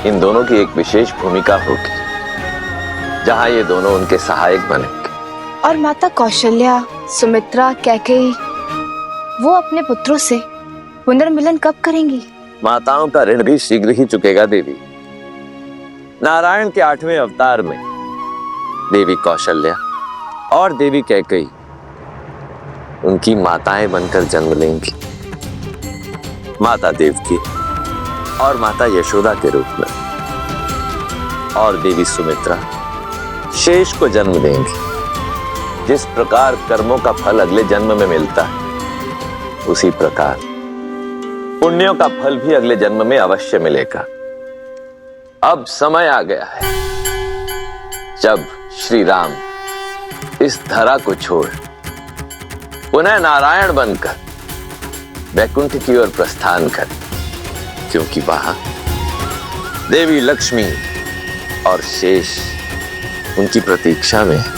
इन दोनों की एक विशेष भूमिका होगी, जहां ये दोनों उनके सहायक बनेंगे। और माता कौशल्या, सुमित्रा, कैकेयी वो अपने पुत्रों से पुनर्मिलन कब करेंगी? माताओं का ऋण भी शीघ्र ही चुकेगा देवी। नारायण के 8वें अवतार में देवी कौशल्या और देवी कैकेयी उनकी माताएं बनकर जन्म लेंगी। माता देवकी और माता यशोदा के रूप में, और देवी सुमित्रा शेष को जन्म देंगी। जिस प्रकार कर्मों का फल अगले जन्म में मिलता है, उसी प्रकार पुण्यों का फल भी अगले जन्म में अवश्य मिलेगा। अब समय आ गया है जब श्री राम इस धरा को छोड़ पुनः नारायण बनकर वैकुंठ की ओर प्रस्थान कर, क्योंकि वहां देवी लक्ष्मी और शेष उनकी प्रतीक्षा में है।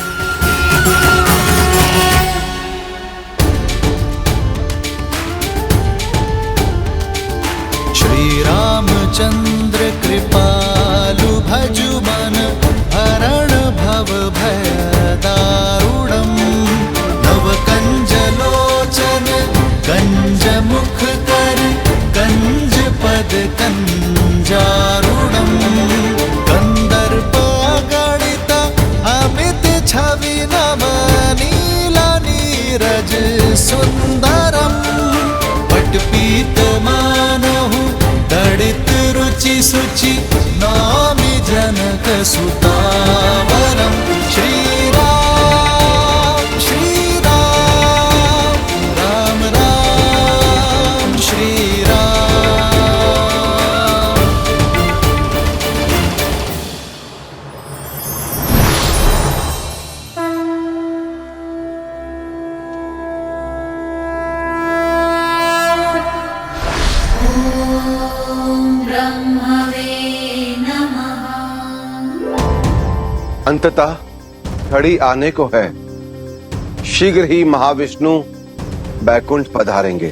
श्री रामचंद्र कृपालु भजु मन हरण भव भय दारुणम नव कंज लोचन कंज मुख कर कंज पद कंजारुणम कंदर्प गणित अमित छवि नव नीला नीरज सुंदरम पट पीत मानहु शुचि शुचि नौमि जनक सुतावरम श्रीराम श्रीराम राम राम श्रीराम। अंततः घड़ी आने को है, शीघ्र ही महाविष्णु बैकुंठ पधारेंगे।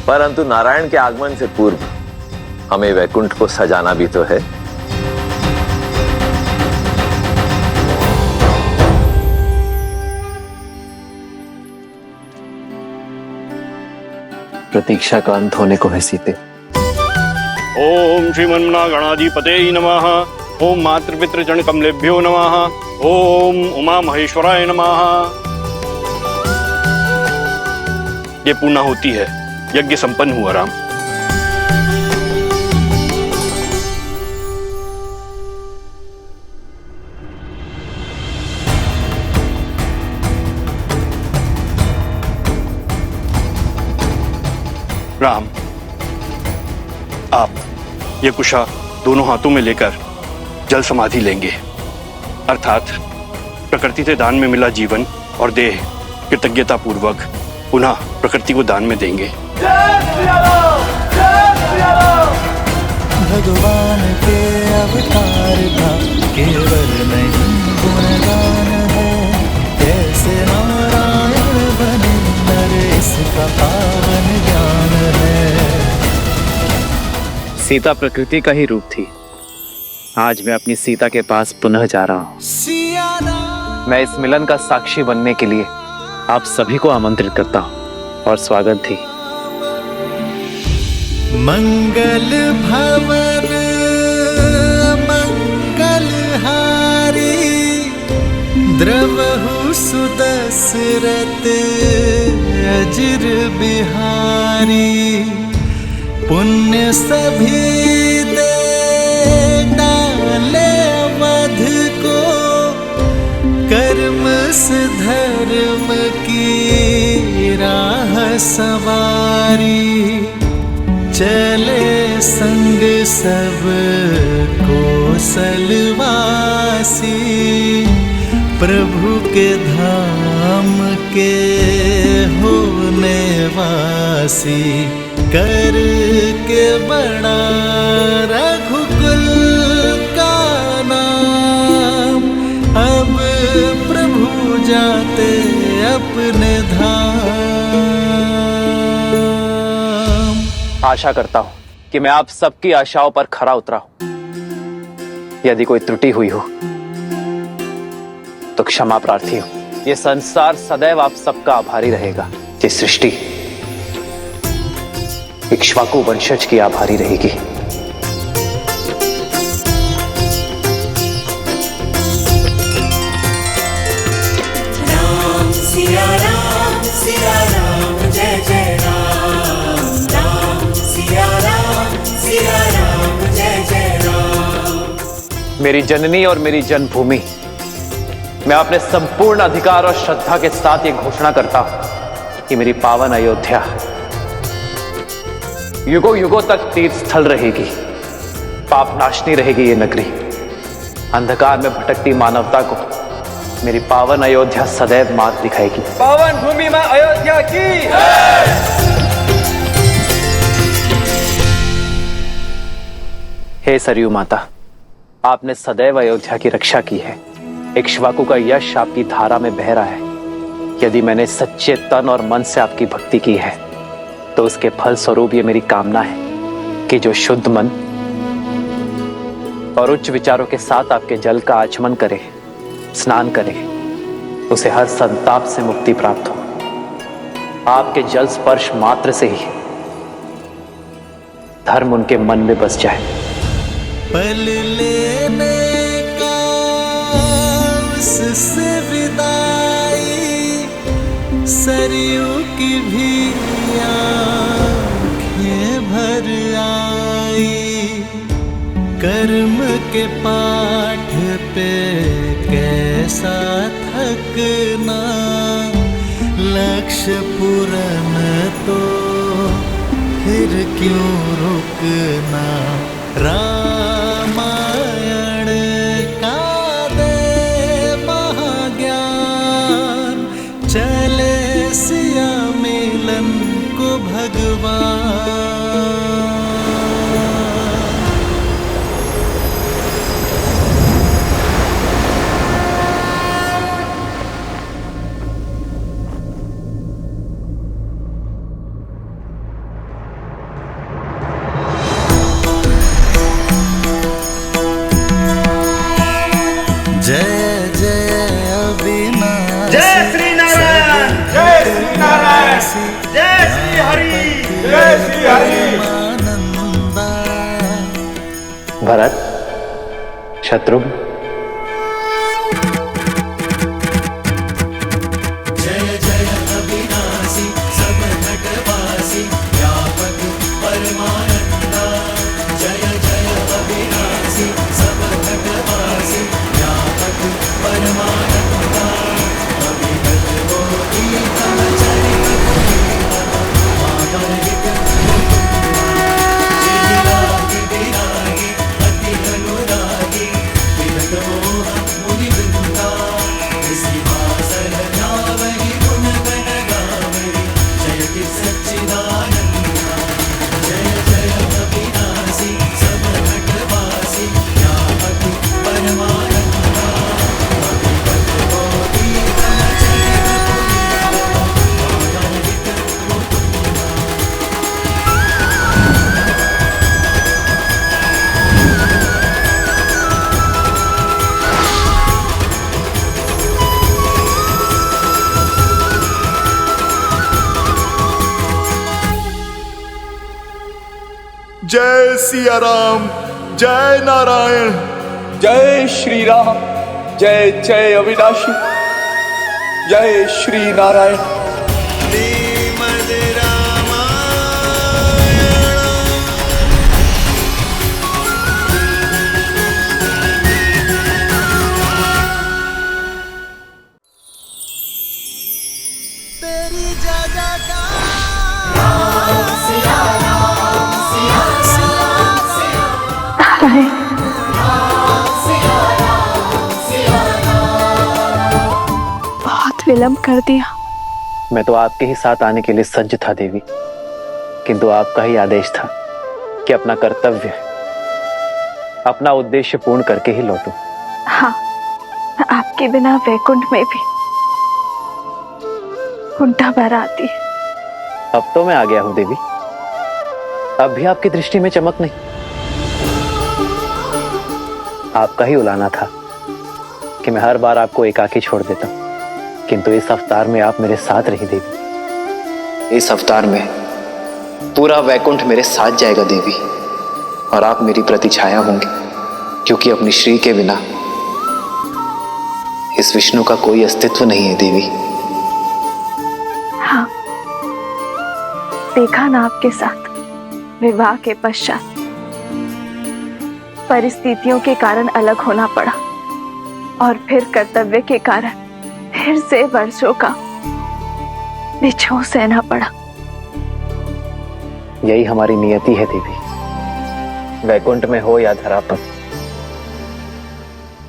परंतु नारायण के आगमन से पूर्व हमें वैकुंठ को सजाना भी तो है। प्रतीक्षा का अंत होने को है सीते। ओम श्रीमन्ना गणाधिपते नमः। ओम मातृपितृजन कमलेभ्यो नमः। ओम उमा महेश्वराय नमः। ये पूर्णा होती है, यज्ञ संपन्न हुआ राम। राम, आप ये कुशा दोनों हाथों में लेकर जल समाधि लेंगे, अर्थात प्रकृति से दान में मिला जीवन और देह कृतज्ञता पूर्वक पुनः प्रकृति को दान में देंगे। भगवान के अवतार का केवल नहीं गुणगान है, कैसे नारायण बने नर इसका पावन ज्ञान है। सीता प्रकृति का ही रूप थी। आज मैं अपनी सीता के पास पुनः जा रहा हूँ। मैं इस मिलन का साक्षी बनने के लिए आप सभी को आमंत्रित करता हूँ और स्वागत थी। मंगल भवन मंगलहारी, द्रवहु सुदशरथ अजिर बिहारी। पुण्य सभी दे डाले मध को, कर्म से धर्म की राह सवारी। चले संग सब कौशलवासी, प्रभु के धाम के होने वासी। कर के बड़ा रघुकुल का नाम, अब प्रभु जाते अपने धाम। आशा करता हूं कि मैं आप सबकी आशाओं पर खरा उतरा हूं। यदि कोई त्रुटि हुई हो तो क्षमा प्रार्थी हूं। ये संसार सदैव आप सबका आभारी रहेगा। ये सृष्टि इक्ष्वाकु वंशज की आभारी रहेगी। राम सिया राम जय जय राम। राम सिया राम जय जय राम। मेरी जननी और मेरी जन्मभूमि, मैं अपने संपूर्ण अधिकार और श्रद्धा के साथ ये घोषणा करता हूं कि मेरी पावन अयोध्या युगों युगों तक तीर्थ स्थल रहेगी। पाप नाशनी रहेगी ये नगरी। अंधकार में भटकती मानवता को मेरी पावन अयोध्या सदैव मार्ग दिखाएगी। पावन भूमि में अयोध्या की हे सरयू माता, आपने सदैव अयोध्या की रक्षा की है। इक्ष्वाकु का यश आपकी धारा में बह रहा है। यदि मैंने सच्चे तन और मन से आपकी भक्ति की है तो उसके फल स्वरूप ये मेरी कामना है कि जो शुद्ध मन और उच्च विचारों के साथ आपके जल का आचमन करे, स्नान करे, उसे हर संताप से मुक्ति प्राप्त हो। आपके जल स्पर्श मात्र से ही धर्म उनके मन में बस जाए। पल लेने का उससे विदाई, सरयू की भी आंखें भर आई। कर्म के पाठ पे कैसा थकना, लक्ष्य पूर्ण तो फिर क्यों रुकना। रामायण का दे महाज्ञान, चले सिया मिलन को भगवान। जय जय अविनाशी, जय श्री नारायण, जय श्री नारायण, जय श्री हरि, जय श्री हरि। भरत, शत्रुघ्न, जय जय अविनाशी, सब घटवासी, व्यापक परमानंदा। जय जय अविनाशी, सब घटवासी, व्यापक परमानंदा। अविगत गोपी तव चरित पुनीता, माधविक चिरागी विरागी, अति अनुरागी, विगत मोह मुनि वृंदा। सिंहासन ध्यावहि गुण गण गावहि, जयति सच्चिदानंदा। जय जय अविनाशी, सब घटवासी, व्यापक परमानंदा। अविगत गोपी तव चरित पुनीता, माधविक मुकुंदा। जय सिया राम, जय नारायण। जय श्री राम, जय जय अविनाशी, जय श्री नारायण। श्रीमद् तेरी जगह का बहुत विलंब कर दिया। मैं तो आपके ही साथ आने के लिए सज्ज था देवी, किंतु आपका ही आदेश था कि अपना कर्तव्य, अपना उद्देश्य पूर्ण करके ही लौटूं। हाँ, आपके बिना वैकुंठ में भी कुंठा भर आती है। अब तो मैं आ गया हूं देवी, अब भी आपकी दृष्टि में चमक नहीं। आपका ही उलाना था कि मैं हर बार आपको एकाकी छोड़ देता, किंतु इस अवतार में आप मेरे साथ रही देवी। इस अवतार में पूरा वैकुंठ मेरे साथ जाएगा देवी, और आप मेरी प्रतिछाया होंगे, क्योंकि अपनी श्री के बिना इस विष्णु का कोई अस्तित्व नहीं है देवी। हाँ, देखा ना आपके साथ विवाह के पश्चात परिस्थितियों के कारण अलग होना पड़ा, और फिर कर्तव्य के कारण फिर से वर्षों का बिछोह सहना पड़ा। यही हमारी नियति है देवी, वैकुंठ में हो या धरा पर,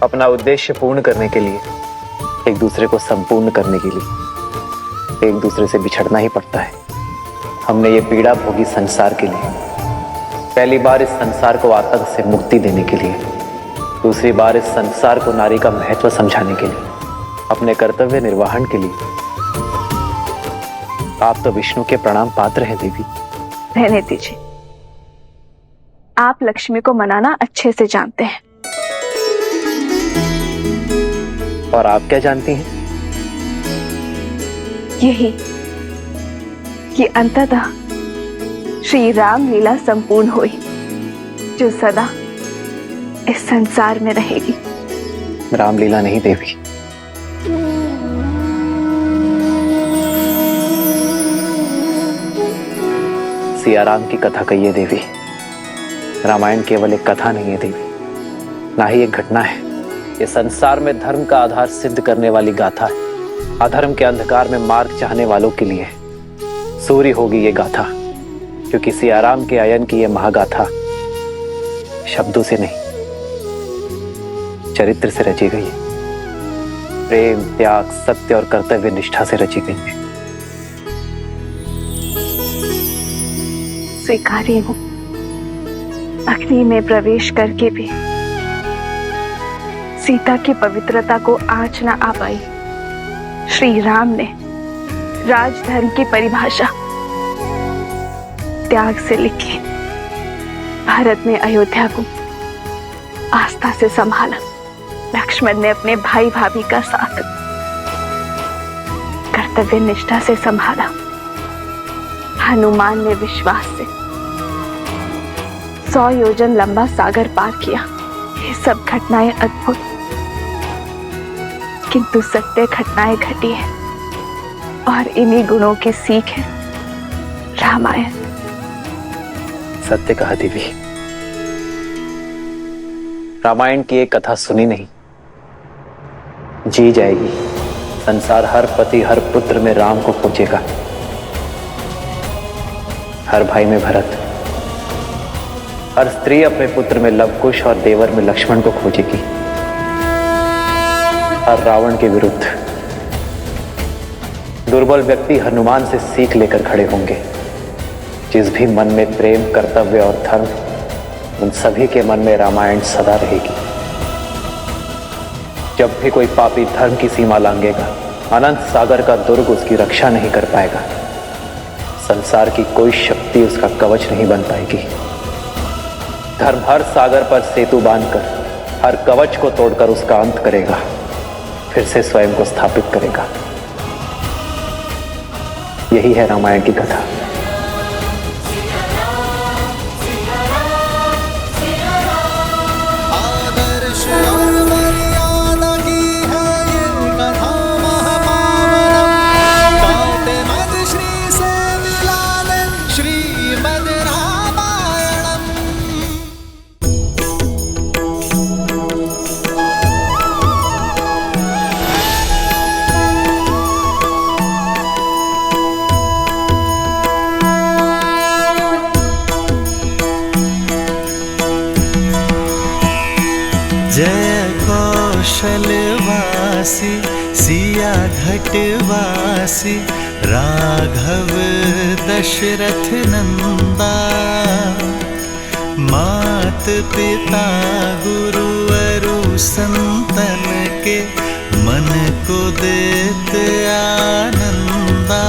अपना उद्देश्य पूर्ण करने के लिए, एक दूसरे को संपूर्ण करने के लिए एक दूसरे से बिछड़ना ही पड़ता है। हमने ये पीड़ा भोगी संसार के लिए, पहली बार इस संसार को आतंक से मुक्ति देने के लिए, दूसरी बार इस संसार को नारी का महत्व समझाने के लिए, अपने कर्तव्य निर्वहन के लिए। आप तो विष्णु के प्रणाम पात्र हैं देवी। रहने दीजिए, आप लक्ष्मी को मनाना अच्छे से जानते हैं। और आप क्या जानती हैं? यही कि अंततः श्री राम लीला संपूर्ण हुई, जो सदा इस संसार में रहेगी। रामलीला नहीं देवी, सिया राम की कथा कहिए देवी। रामायण केवल एक कथा नहीं है देवी, ना ही एक घटना है। ये संसार में धर्म का आधार सिद्ध करने वाली गाथा है। अधर्म के अंधकार में मार्ग चाहने वालों के लिए सूर्य होगी ये गाथा, क्योंकि सियाराम के आयन की ये महागाथा शब्दों से नहीं, चरित्र से रची गई है। प्रेम, त्याग, सत्य और कर्तव्य निष्ठा से रची गई है। स्वीकार्य हूं, अग्नि में प्रवेश करके भी सीता की पवित्रता को आँच न आ पाई। श्री राम ने राजधर्म की परिभाषा त्याग से लिखी। भरत ने अयोध्या को आस्था से संभाला। लक्ष्मण ने अपने भाई भाभी का साथ कर्तव्य निष्ठा से संभाला। हनुमान ने विश्वास से 100 योजन लंबा सागर पार किया। ये सब घटनाएं अद्भुत किंतु सत्य घटनाएं घटी है और इन्हीं गुणों की सीख है रामायण। सत्य कहा देवी, रामायण की एक कथा सुनी नहीं, जी जाएगी। संसार हर पति हर पुत्र में राम को खोजेगा, हर भाई में भरत, हर स्त्री अपने पुत्र में लवकुश और देवर में लक्ष्मण को खोजेगी। हर रावण के विरुद्ध दुर्बल व्यक्ति हनुमान से सीख लेकर खड़े होंगे। जिस भी मन में प्रेम, कर्तव्य और धर्म, उन सभी के मन में रामायण सदा रहेगी। जब भी कोई पापी धर्म की सीमा लांघेगा, अनंत सागर का दुर्ग उसकी रक्षा नहीं कर पाएगा। संसार की कोई शक्ति उसका कवच नहीं बन पाएगी। धर्म हर सागर पर सेतु बांधकर हर कवच को तोड़कर उसका अंत करेगा, फिर से स्वयं को स्थापित करेगा। यही है रामायण की कथा। जय कौशलवासी सिया घटवासी राघव दशरथ नंदा। मात पिता गुरु अरु संतन के मन को देत आनंदा।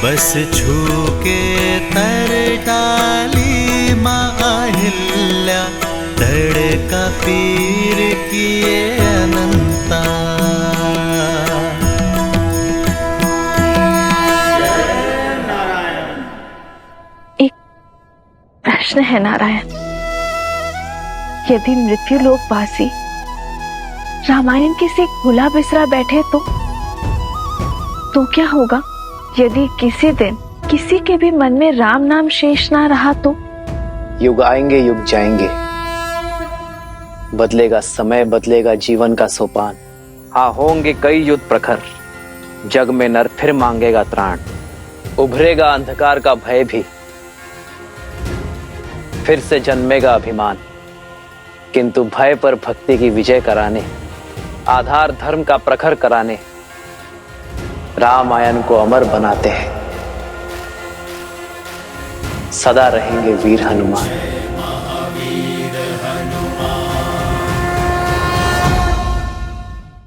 बस छू के तर डाली माँ अहिल्या, तड़का पीर किए अनंता। एक प्रश्न है नारायण, यदि मृत्यु लोकवासी रामायण किसी भुला बिसरा बैठे तो क्या होगा? यदि किसी दिन किसी के भी मन में राम नाम शेष ना रहा तो? युग आएंगे, युग जाएंगे, बदलेगा समय, बदलेगा जीवन का सोपान। हाँ, होंगे कई युद्ध प्रखर, जग में नर फिर मांगेगा त्राण। उभरेगा अंधकार का भय भी, फिर से जन्मेगा अभिमान। किंतु भय पर भक्ति की विजय कराने, आधार धर्म का प्रखर कराने, रामायण को अमर बनाते हैं। सदा रहेंगे वीर हनुमान।